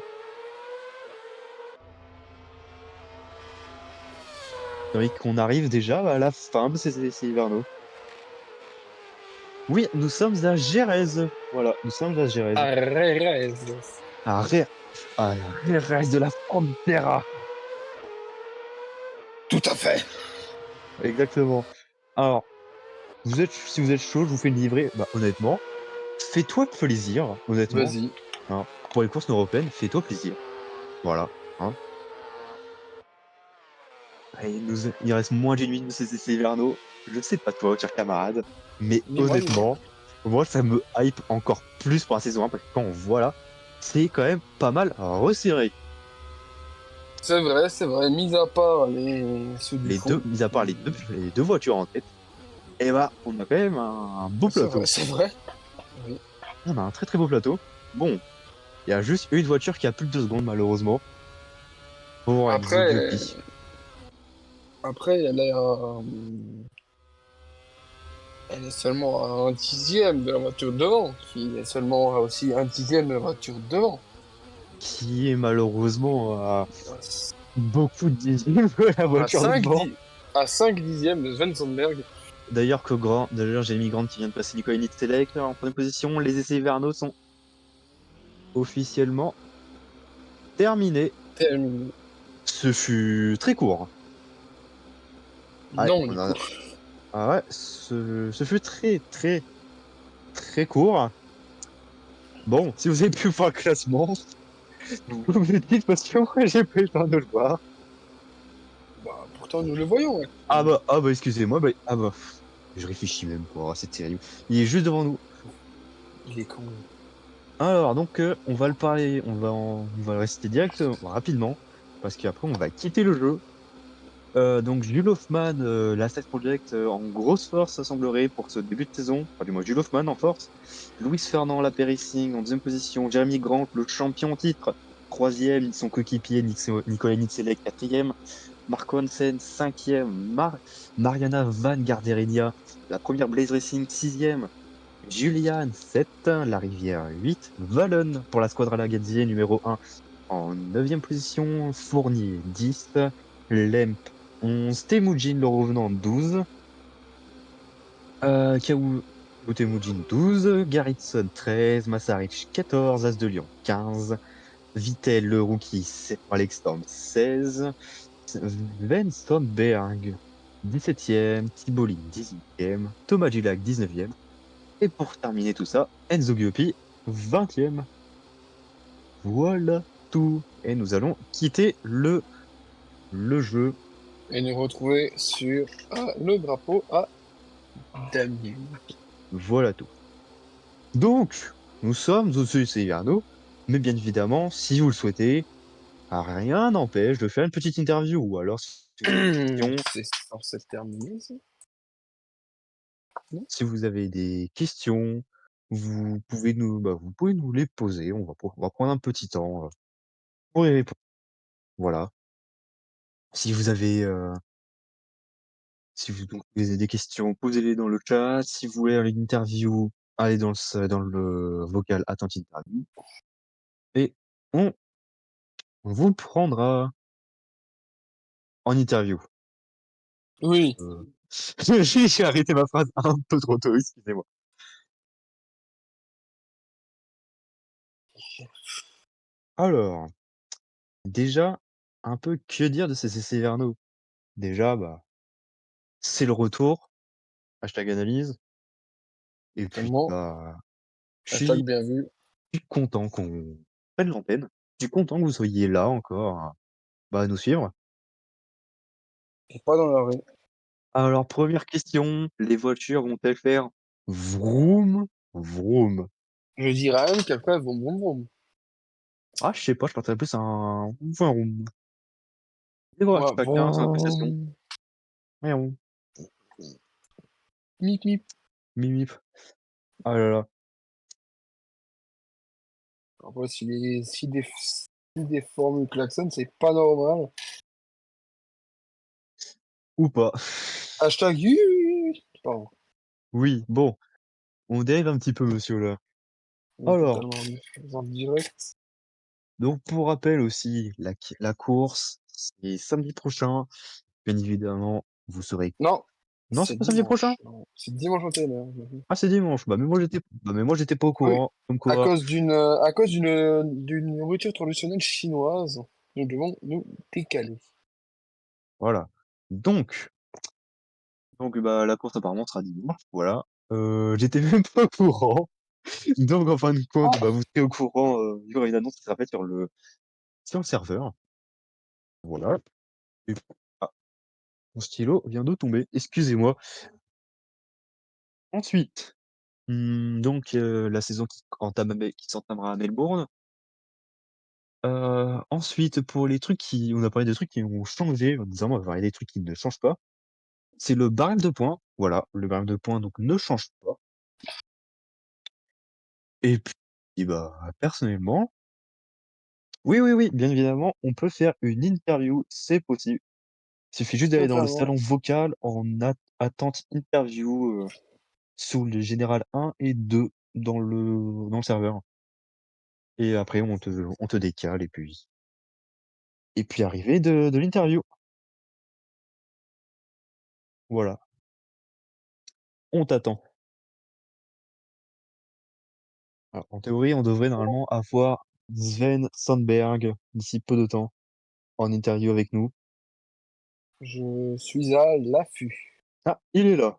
Et qu'on arrive déjà à la fin de ces essais hivernaux. Oui, nous sommes à Jerez. Voilà, nous sommes à Jerez. Arrête. À Re à Jerez de la Frontera. Tout à fait. Exactement. Alors, si vous êtes chaud, je vous fais une livrée. Bah, honnêtement, fais-toi plaisir, honnêtement, Vas-y. hein. Pour les courses européennes, fais-toi plaisir. Voilà, hein. Ah, il reste moins d'une minute de ces essais hivernaux. Je sais pas toi, cher camarade, mais Dis-moi, dis-moi. honnêtement, moi, ça me hype encore plus pour la saison 1 parce que quand on voit là, c'est quand même pas mal resserré. C'est vrai. Mis à part ceux du Les fond. 2, mis à part les deux voitures en tête, et bah, on a quand même un beau C'est vrai, plateau. c'est vrai. Oui. On a un très très beau plateau. Bon, il y a juste une voiture qui a plus de 2 secondes malheureusement pour Enzo Après, Giopi. après, elle est seulement à un dixième de la voiture de devant, qui est seulement aussi un dixième de la voiture de devant. Qui est malheureusement à beaucoup de dixièmes de la À voiture de 5 devant. à 5 dixièmes de Sven Sandberg. D'ailleurs, Jamie Grant qui vient de passer Nicolas Nitztelek en première position. Les essais hivernaux sont officiellement terminés. Terminé. Ce fut très court. Ouais, Non, on du coup. a, ah ouais, ce fut très, très, très court. Bon, si vous avez pu voir le classement, vous me dites parce que moi, j'ai pas eu le temps de le voir. Bah, pourtant, nous le voyons, ouais. Excusez-moi, je réfléchis même pas, c'est terrible. Il est juste devant nous. Il est con. Alors, donc, on va le réciter directement, rapidement, parce qu'après, on va quitter le jeu. Donc Jules Hoffmann, la Side Project en grosse force, ça semblerait, pour ce début de saison. Enfin, du moins, Jules Hoffmann en force. Louis Fernand, la Racing en 2e position. Jeremy Grant, le champion en titre, 3e. Son coéquipier, Nicolas Nitzele, 4e. Marco Hansen, 5e. Mariana Van Garderinia, la première Blaze Racing, 6e. Julian, 7. La Rivière, 8. Vallon pour la Squadra Gazzier, numéro 1 en 9e position. Fournier, 10. Lemp, 11. Temujin, le revenant, 12. Kawu Temujin, 12. Garrison, 13. Massarich, 14. As de Lyon, 15. Vittel, le rookie, Alex Storm, 16. Sven Sandberg, 17e. Thibaulin, 18e. Thomas Gillac, 19e. Et pour terminer tout ça, Enzo Giopi, 20e. Voilà tout. Et nous allons quitter le jeu. Et nous retrouver sur le drapeau à Damien. Voilà tout. Donc, nous sommes au CEC Verno, mais bien évidemment, si vous le souhaitez, rien n'empêche de faire une petite interview, ou alors C'est censé se terminer, ça? Non. si vous avez des questions, vous pouvez nous les poser. On va prendre un petit temps pour y répondre. Voilà. Si vous avez, si vous avez des questions, posez-les dans le chat. Si vous voulez une interview, allez dans le vocal Attente Interview et on vous prendra en interview. Oui. Heu, j'ai arrêté ma phrase un peu trop tôt, excusez-moi. Alors, déjà, un peu que dire de ces essais hivernaux? Déjà, bah, c'est le retour, hashtag analyse et puis, Tellement. bah, je Hashtag suis bien vu. content qu'on prenne l'antenne. Je suis content que vous soyez là encore, bah, à nous suivre. Et pas dans la rue. Alors, première question, les voitures vont-elles faire vroom, vroom? Je dirais même qu'après, vroom vroom vroom. Ah, je sais pas, je partirais plus à un vroom. Et voilà, Ouais, chacun son appréciation. vroom. Miaou, Mip mip. mip mip. Ah là là. Après, si des formules klaxon, c'est pas normal. ou pas. Hashtag pardon, Oui, bon, on dérive un petit peu, monsieur, là. on est Alors, totalement en direct. donc pour rappel aussi, la course, c'est samedi prochain. Bien évidemment, vous serez Non, non, c'est c'est pas samedi prochain? dimanche. Non, c'est dimanche 21 h. Ah, c'est dimanche. Bah, mais moi, j'étais pas au Oui, courant, comme quoi. à cause d'une nourriture traditionnelle chinoise, nous devons nous décaler. Voilà. Donc bah, la course apparemment sera dimanche, voilà. J'étais même pas au courant. Donc en fin de compte, bah, Ah, vous serez au courant, il y aura une annonce qui sera faite sur le serveur. Voilà et ah, mon stylo vient de tomber, excusez-moi. Ensuite, donc la saison qui s'entamera à Melbourne. Ensuite pour les trucs qui on a parlé des trucs qui ont changé, bizarrement, on va parler des trucs qui ne changent pas. C'est le barème de points, voilà, le barème de points donc ne change pas et puis, bah, personnellement oui, oui, oui, bien évidemment, on peut faire une interview, c'est possible. Il suffit juste d'aller dans le salon totalement. vocal en attente interview, sous le général 1 et 2 dans le serveur et après on te décale et puis arrivée de l'interview. Voilà, on t'attend. Alors en théorie, on devrait normalement avoir Sven Sandberg d'ici peu de temps en interview avec nous. Je suis à l'affût. Ah, il est là.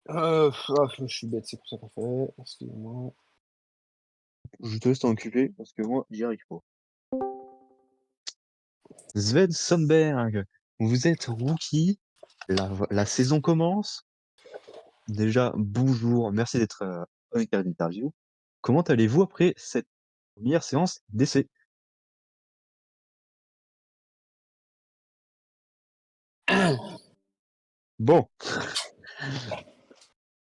Je suis bête, c'est pour ça qu'on fait. Excusez-moi. Je te laisse t'en occuper parce que moi, j'y arrive pas. Sven Sandberg, vous êtes rookie, la saison commence. Déjà, bonjour, merci d'être, en interview. Comment allez-vous après cette première séance d'essai? Bon,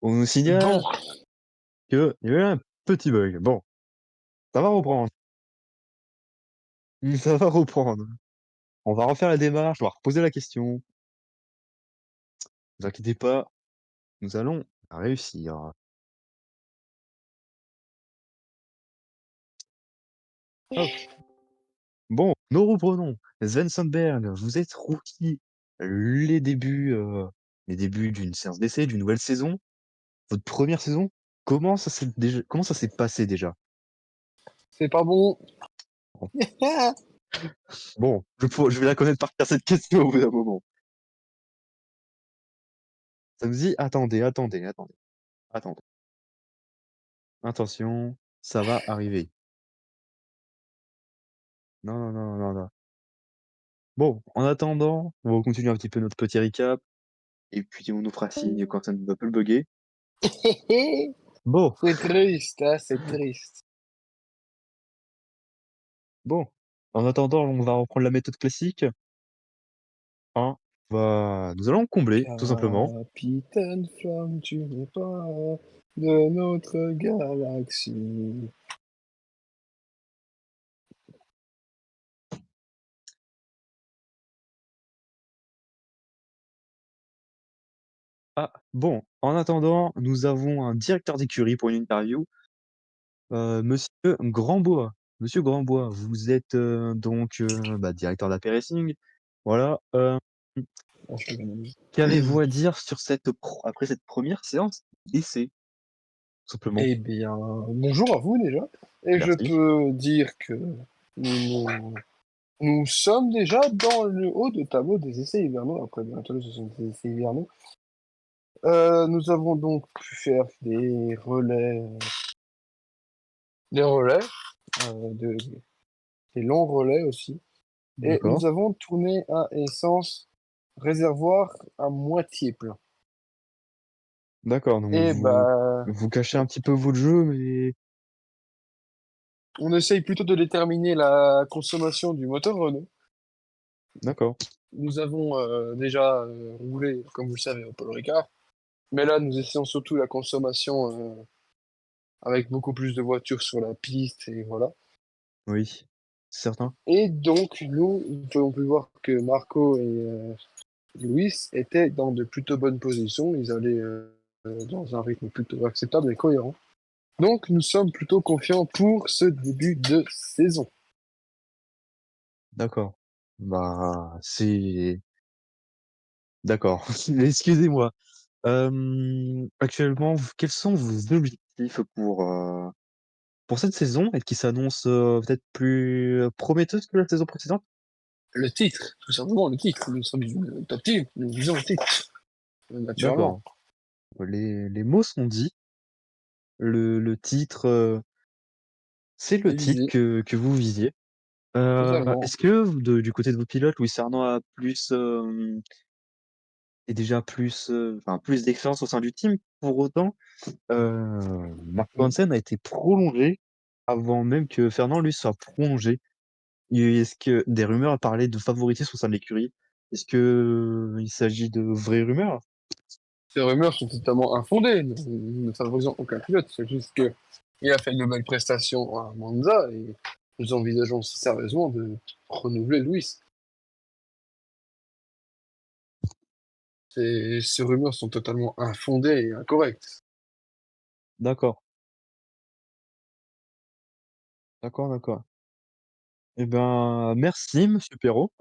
on nous Bon, signale qu'il y a eu un petit bug. Bon, ça va reprendre, ça va reprendre. On va refaire la démarche, on va reposer la question. Vous inquiétez pas, nous allons réussir. Hop. Bon, nous reprenons. Sven Sandberg, vous êtes rookie. Les débuts, heu, les débuts d'une séance d'essai, d'une nouvelle saison. Votre première saison, comment ça s'est passé déjà? c'est pas bon. Bon, je vais la connaître par cœur cette question au bout d'un moment. Ça me dit attendez, attendez, attendez, attendez. Attention, ça va arriver. Non, non, non, non, non. Bon, en attendant, on va continuer un petit peu notre petit récap et puis on nous fera signe quand ça ne va plus bugger. Bon, C'est triste, hein, c'est triste. bon, en attendant, on va reprendre la méthode classique, hein. Nous allons combler, tout simplement. Capitaine Flamme, tu n'es pas de notre galaxie. Ah, bon, en attendant, nous avons un directeur d'écurie pour une interview, monsieur Grandbois. Monsieur Grandbois, vous êtes, donc, bah, directeur d'AP Racing. Voilà, Ah, je te l'ai qu'avez-vous à dire sur après cette première séance d'essai? Tout simplement. Eh bien, bonjour à vous déjà. Et je Merci. peux dire que nous, nous sommes déjà dans le haut de tableau des essais hivernaux. Après, bientôt, ce sont des essais hivernaux. Nous avons donc pu faire des relais, euh, de- des longs relais aussi. Et D'accord, nous avons tourné à essence réservoir à moitié plein. d'accord, donc Et vous bah, vous cachez un petit peu votre jeu, mais on essaye plutôt de déterminer la consommation du moteur Renault. d'accord, Nous avons déjà roulé, comme vous le savez, au Paul Ricard. Mais là, nous essayons surtout la consommation avec beaucoup plus de voitures sur la piste. Et voilà. oui. certain. Et donc, nous avons pu voir que Marco et Luis étaient dans de plutôt bonnes positions. Ils allaient dans un rythme plutôt acceptable et cohérent. Donc, nous sommes plutôt confiants pour ce début de saison. D'accord. Bah, c'est d'accord. Excusez-moi. Actuellement, quels sont vos objectifs pour cette saison et qui s'annonce, peut-être plus, prometteuse que la saison précédente? Le titre, tout simplement, le titre. Nous sommes une top team, nous visons le titre, naturellement. D'accord. Les mots sont dits. Le titre, c'est le Et titre visé, que vous visiez. totalement. Est-ce que de du côté de vos pilotes, Luis Arnaud est déjà enfin, plus d'expérience au sein du team? Pour autant, Marco Hansen a été prolongé avant même que Fernand, lui, soit prolongé. Et est-ce que des rumeurs parlaient de favoritisme au sein de l'écurie? Est-ce qu'il s'agit de vraies rumeurs? Ces rumeurs sont totalement infondées. Nous ne favorisons aucun pilote. C'est juste que il a fait une nouvelle prestation à Monza et nous envisageons sérieusement de renouveler Luis. Ces rumeurs sont totalement infondées et incorrectes. D'accord, d'accord, d'accord. Eh ben, merci monsieur Perrault.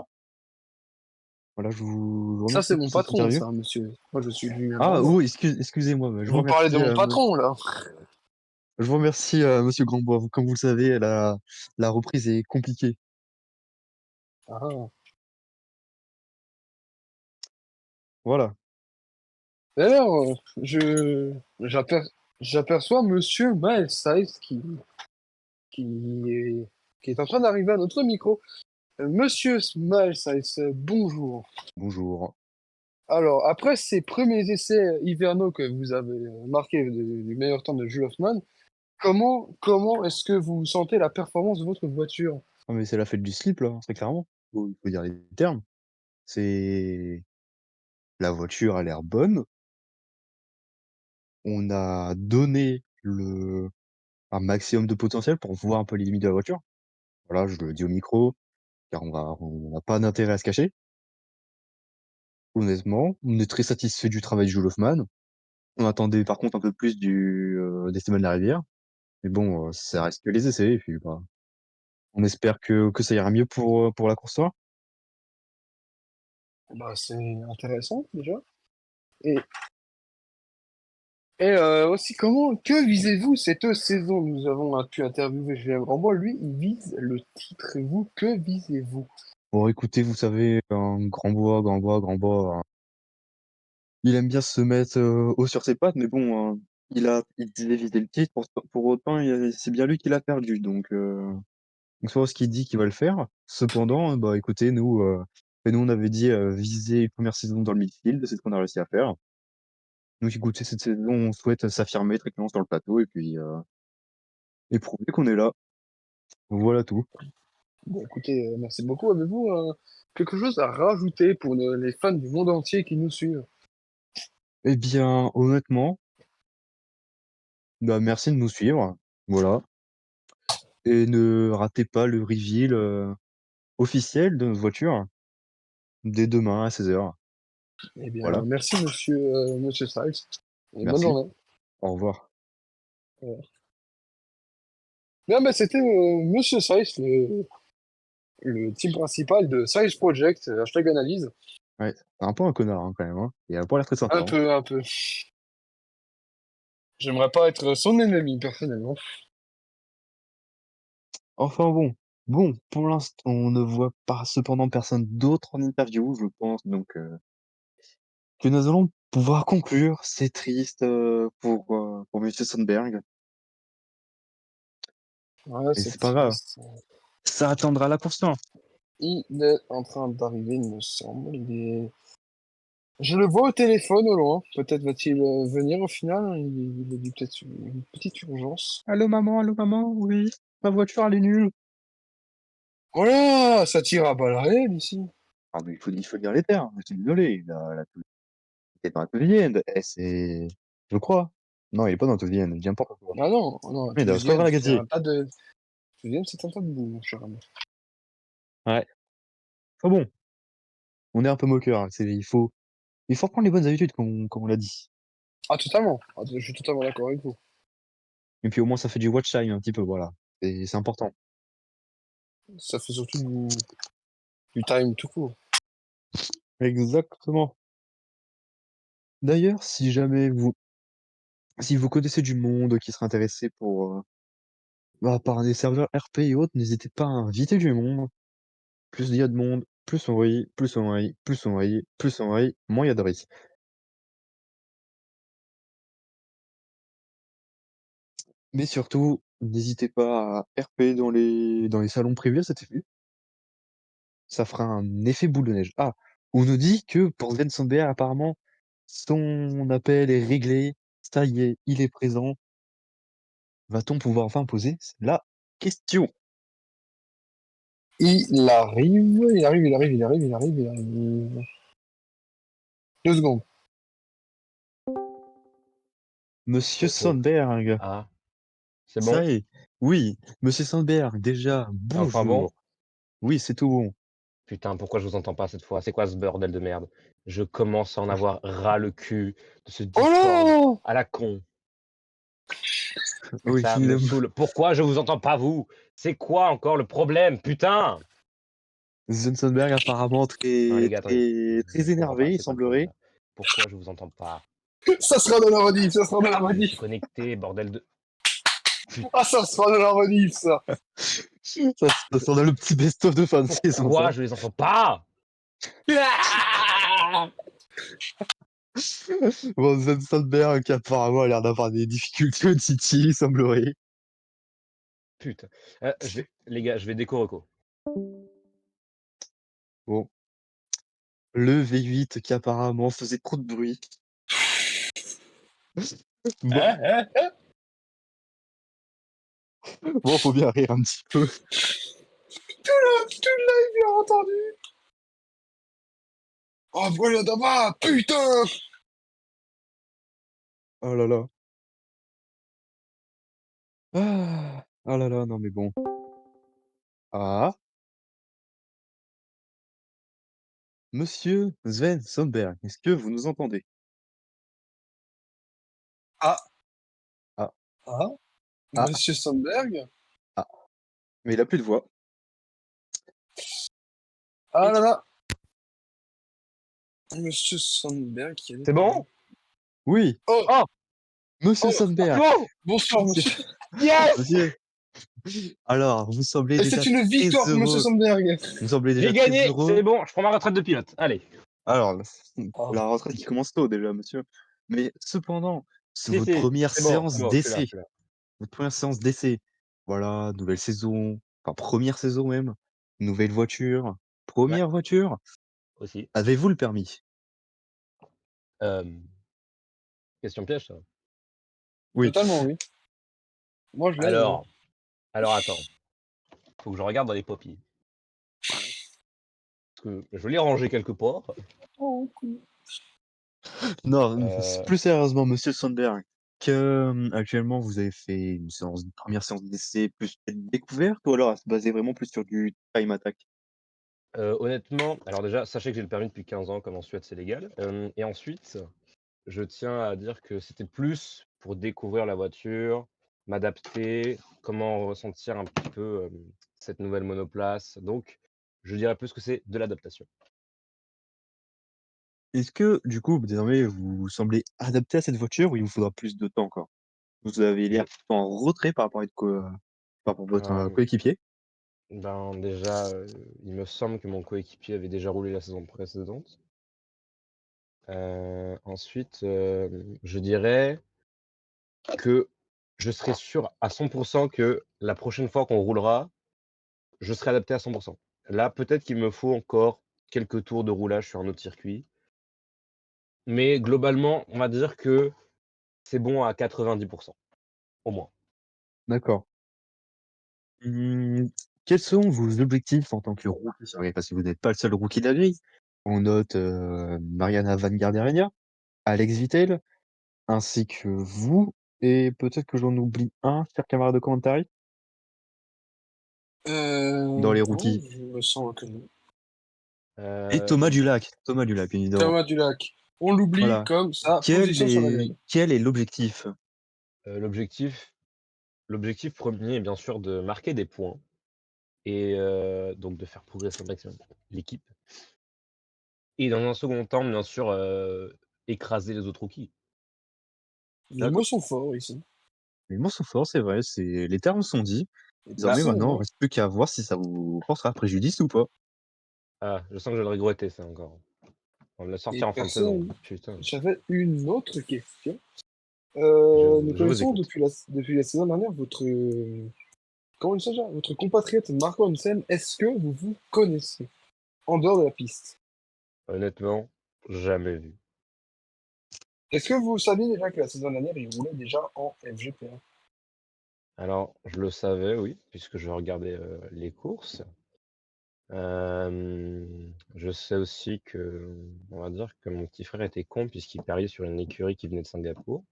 Voilà, je vous Ça, c'est remercie mon pour cette patron, interview. ça, monsieur. Moi, je suis lui-même en Ah bas. oui, excusez-moi, je vous Vous parlez de remercie, mon patron, là. monsieur Grandbois. Comme vous le savez, la reprise est compliquée. Ah. Voilà. D'ailleurs, j'aperçois monsieur Miles Size qui est, qui est en train d'arriver à notre micro. Monsieur Miles Size, bonjour. Bonjour. Alors, après ces premiers essais hivernaux que vous avez marqués du meilleur temps de Jules Hoffman, comment est-ce que vous sentez la performance de votre voiture? Ah mais c'est la fête du slip là, très clairement. Faut dire les termes. C'est la voiture a l'air bonne. On a donné un maximum de potentiel pour voir un peu les limites de la voiture. Voilà, je le dis au micro, car on n'a pas d'intérêt à se cacher. Honnêtement, on est très satisfait du travail de Joe Hoffman. On attendait par contre un peu plus d'Esteban Larivière. Mais bon, ça reste que les essais et puis, bah, on espère que ça ira mieux pour la course soir. Bah, c'est intéressant déjà. Et, et aussi, que visez-vous cette saison? Nous avons pu interviewer Julien Grandbois, lui, il vise le titre. Et vous, que visez-vous? Bon écoutez, vous savez, Grand Bois, il aime bien se mettre, haut sur ses pattes, mais bon, il disait viser le titre, pour autant, c'est bien lui qui l'a perdu, donc soit ce qu'il dit qu'il va le faire. Cependant, bah, écoutez, nous on avait dit, viser une 1re saison dans le midfield, c'est ce qu'on a réussi à faire. Donc écoutez, cette saison, on souhaite s'affirmer très clairement sur le plateau et prouver qu'on est là. Voilà tout. Bon, écoutez, merci beaucoup. Avez-vous quelque chose à rajouter pour les fans du monde entier qui nous suivent? Eh bien, honnêtement, bah, merci de nous suivre, voilà, et ne ratez pas le reveal, officiel de notre voiture, dès demain à 16h. Eh bien, Voilà, merci, monsieur Stiles, et bonne merci, journée. au revoir. Bien, ben, c'était monsieur Stiles, le team principal de Size Project, hashtag analyse. Ouais, c'est un peu un connard, hein, quand même, hein. Il a pas l'air très sympa, Un hein. peu, un peu. J'aimerais pas être son ennemi, personnellement. Enfin bon, pour l'instant, on ne voit pas cependant personne d'autre en interview, je pense donc que nous allons pouvoir conclure. C'est triste, pour monsieur Sandberg, Ouais, mais c'est c'est pas grave. triste. Ça attendra la course. Il est en train d'arriver, il me semble. Je le vois au téléphone au loin. Peut-être va-t-il venir au final. Il a dit peut-être une petite urgence. Allô maman, oui, ma voiture elle est nulle. Voilà, ça tire à balles réelles ici. Ah mais il faut dire les termes, je suis désolé, la il est dans la Touvienne, je crois. Non, il est pas dans la Touvienne, je dis n'importe quoi. Ah non, non, Il est à Toulousaine, c'est Sauve-la-Gatier. un tas de... Toulousaine, c'est un tas de boue, mon cher ami. Ouais. Enfin bon, on est un peu moqueur, hein, il faut reprendre les bonnes habitudes comme on l'a dit. Ah, totalement. Ah, je suis totalement d'accord avec vous. Et puis au moins ça fait du watch time un petit peu, voilà. C'est important. Ça fait surtout du time tout court. Exactement. D'ailleurs, si vous connaissez du monde qui serait intéressé par des serveurs RP et autres, n'hésitez pas à inviter du monde. Plus il y a de monde, plus on rit, moins il y a de risques. Mais surtout, n'hésitez pas à RP dans les salons privés cet été. Ça fera un effet boule de neige. Ah! On nous dit que pour Sven Sandberg, apparemment, son appel est réglé. Ça y est, il est présent. Va-t-on pouvoir enfin poser la question? Il arrive, il arrive, il arrive, il arrive, il arrive, il arrive. 2 secondes. Monsieur Oh, oh. Sandberg, Ah, c'est ça bon? y est. Oui, monsieur Sandberg, déjà, Enfin bon? bonjour. Oui, c'est tout bon. Putain, pourquoi je vous entends pas cette fois? C'est quoi ce bordel de merde? Je commence à en avoir ras le cul de ce Oh Discord là! à la con. Oui, Ça me saoule. Pourquoi je vous entends pas vous? C'est quoi encore le problème? Putain! Sven Sandberg apparemment Non les très gars, attendez, très très je comprends pas, énervé, il c'est quoi le problème semblerait. là? Pourquoi je vous entends pas? Ça sera dans la rediff, ça sera dans la Je suis rediff. connecté, bordel de... Putain, Ah, ça sera dans la rediff, ça. Ça sent le petit best-of de fin de saison, pourquoi ça. je les entends pas? Ah. Bon, Sven Sandberg qui apparemment a l'air d'avoir des difficultés auditives, il semblerait. Putain. Les gars, je vais déco reco. Bon, le V8 qui apparemment faisait trop de bruit. Bon, Hein, hein, hein. bon, faut bien rire un petit peu. Tout le live, il a entendu. Oh, voilà d'abord, putain. Oh là là. Ah, oh là là, non mais bon. Ah, monsieur Sven Sandberg, est-ce que vous nous entendez? Ah, Ah, ah, ah, Monsieur Sandberg. ah. Mais il a plus de voix. Ah là là. Monsieur Sandberg qui a des C'est problèmes. bon? Oui, Oh, Oh! monsieur oh, Sandberg, Bravo! bonsoir, monsieur, monsieur. Yes! monsieur. Alors, vous semblez Et déjà c'est une très victoire pour Monsieur heureux. Sandberg. Vous semblez J'ai déjà très gagné, heureux. c'est bon, je prends ma retraite de pilote. Allez. Alors, la Ah. la retraite qui commence tôt déjà, monsieur. Mais cependant, c'est Si, votre si, première c'est séance bon, je suis là, je d'essai. suis là. Votre première séance d'essai. Voilà, nouvelle saison, enfin première saison même, nouvelle voiture, Ouais, première voiture. aussi. Avez-vous le permis? Hem, question piège, ça. Oui. Totalement, oui. Moi, je l'ai, oui. Alors alors attends, faut que je regarde dans les papiers. Parce que je l'ai rangé quelque part. Oh, cool. Non, Heu, plus sérieusement, monsieur Sandberg, que, actuellement vous avez fait une première séance d'essai plus découverte ou alors à se baser vraiment plus sur du time attack? honnêtement, alors déjà, sachez que j'ai le permis depuis 15 ans, comme en Suède, c'est légal. Et ensuite, je tiens à dire que c'était plus pour découvrir la voiture, m'adapter, comment ressentir un petit peu, cette nouvelle monoplace. Donc je dirais plus que c'est de l'adaptation. Est-ce que du coup, désormais, vous semblez adapté à cette voiture ou il vous faudra plus de temps encore? Vous avez l'air Je plutôt en retrait par rapport à votre, hem, coéquipier. ben, déjà, il me semble que mon coéquipier avait déjà roulé la saison précédente. Ensuite, je dirais que je serai sûr à 100 que la prochaine fois qu'on roulera, je serai adapté à 100. Là, peut-être qu'il me faut encore quelques tours de roulage sur un autre circuit, mais globalement, on va dire que c'est bon à 90, au moins. D'accord. Mmh, quels sont vos objectifs en tant que rookie sur la grille? Parce que vous n'êtes pas le seul rookie de la grille. On note, Mariana Van Garderinha, Alex Vittel, ainsi que vous et peut-être que j'en oublie un, cher camarade de commentary? Dans les Non, rookies. me semble que non. Et Thomas Euh, Dulac. Thomas Dulac, évidemment. Thomas Dulac. On l'oublie Voilà. comme sa Quel position sur la est, grille. quel est l'objectif? l'objectif, l'objectif premier est bien sûr de marquer des points et donc de faire progresser au maximum l'équipe. Et dans un second temps, bien sûr, écraser les autres rookies. Les mots D'accord. sont forts ici. Les mots sont forts, c'est vrai. Les termes sont dits. Et Désormais, personne, maintenant, il ne hein. reste plus qu'à voir si ça vous portera préjudice ou pas. Ah, je sens que je vais le regretter ça encore. On va me le Et sortir en fin de saison. personne. Putain, J'avais une autre question. Nous je vous connaissons écoute. depuis la saison dernière votre. Comment on dit ça déjà? Votre compatriote Marco Hansen. Est-ce que vous vous connaissez en dehors de la piste? Honnêtement, jamais vu. Est-ce que vous saviez déjà que la saison dernière, il roulait déjà en FGP1? Alors, je le savais, oui, puisque je regardais, les courses. Je sais aussi que, on va dire que mon petit frère était con puisqu'il pariait sur une écurie qui venait de Singapour.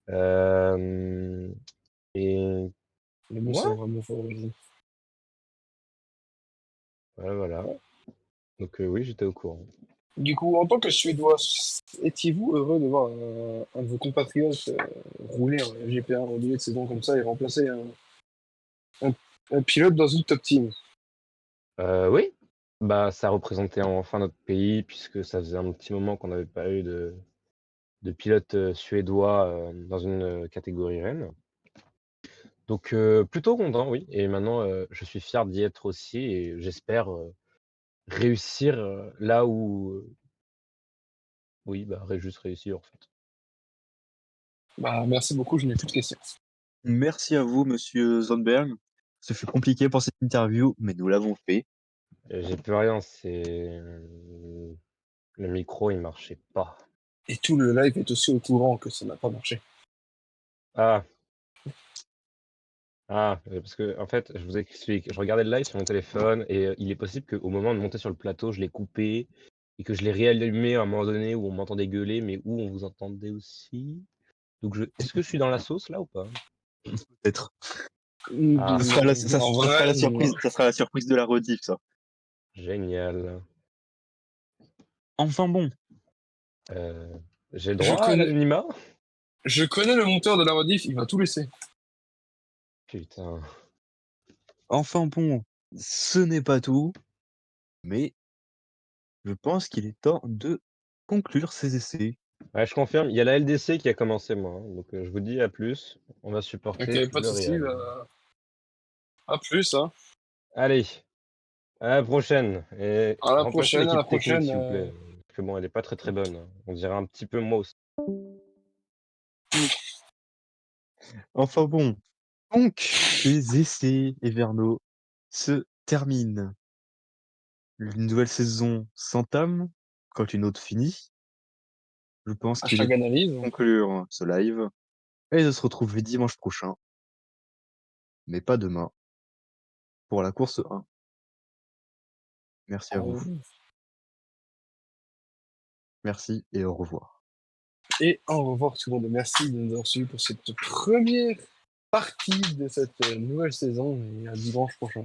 Hem et Les mots ouais, sont vraiment forts ici. ouais, voilà. Ouais. Donc oui, j'étais au courant. Du coup, en tant que Suédois, étiez-vous heureux de voir un de vos compatriotes rouler en FGP1 au début de saison comme ça et remplacer un- un pilote dans une top team? Oui, bah, ça représentait enfin notre pays puisque ça faisait un petit moment qu'on n'avait pas eu de pilote, suédois, dans une, catégorie reine. Donc plutôt content, oui et maintenant, je suis fier d'y être aussi et j'espère, réussir, là où, oui, bah, juste réussir, en fait. Bah, merci beaucoup, je n'ai plus de questions. Merci à vous, monsieur Zandberg. Ce fut compliqué pour cette interview, mais nous l'avons fait. J'ai plus rien, le micro, il marchait pas. Et tout le live est aussi au courant que ça n'a pas marché. Ah, parce que en fait, je vous explique, je regardais le live sur mon téléphone et il est possible qu'au moment de monter sur le plateau, je l'ai coupé et que je l'ai réallumé à un moment donné où on m'entendait gueuler, mais où on vous entendait aussi. Donc est-ce que je suis dans la sauce là ou pas? Peut-être. Ah, En vrai, Ça sera la surprise de la rediff, ça. génial. Enfin bon, Heu, j'ai le je droit à connais, l'anonymat? je connais le monteur de la rediff, il va tout laisser. Putain. enfin bon, ce n'est pas tout, mais je pense qu'il est temps de conclure ces essais. Ouais, je confirme, il y a la LDC qui a commencé moi, hein, donc je vous dis à plus. On va supporter Ok, pas de le soucis, Real. bah, à plus, hein. Allez, à la prochaine et remplacez À la l'équipe technique prochaine. s'il vous plaît, parce que bon, elle est pas très, très bonne, hein. On dirait un petit peu moi aussi. Enfin bon, donc ces essais hivernaux se terminent. Une nouvelle saison s'entame quand une autre finit. Je pense qu'il est Hashtag temps analyse. de conclure ce live et de se retrouver dimanche prochain, mais pas demain, pour la course 1. Merci à vous. Merci et au revoir. Et au revoir tout le monde. Merci de nous avoir suivis pour cette première partie de cette nouvelle saison et à dimanche prochain.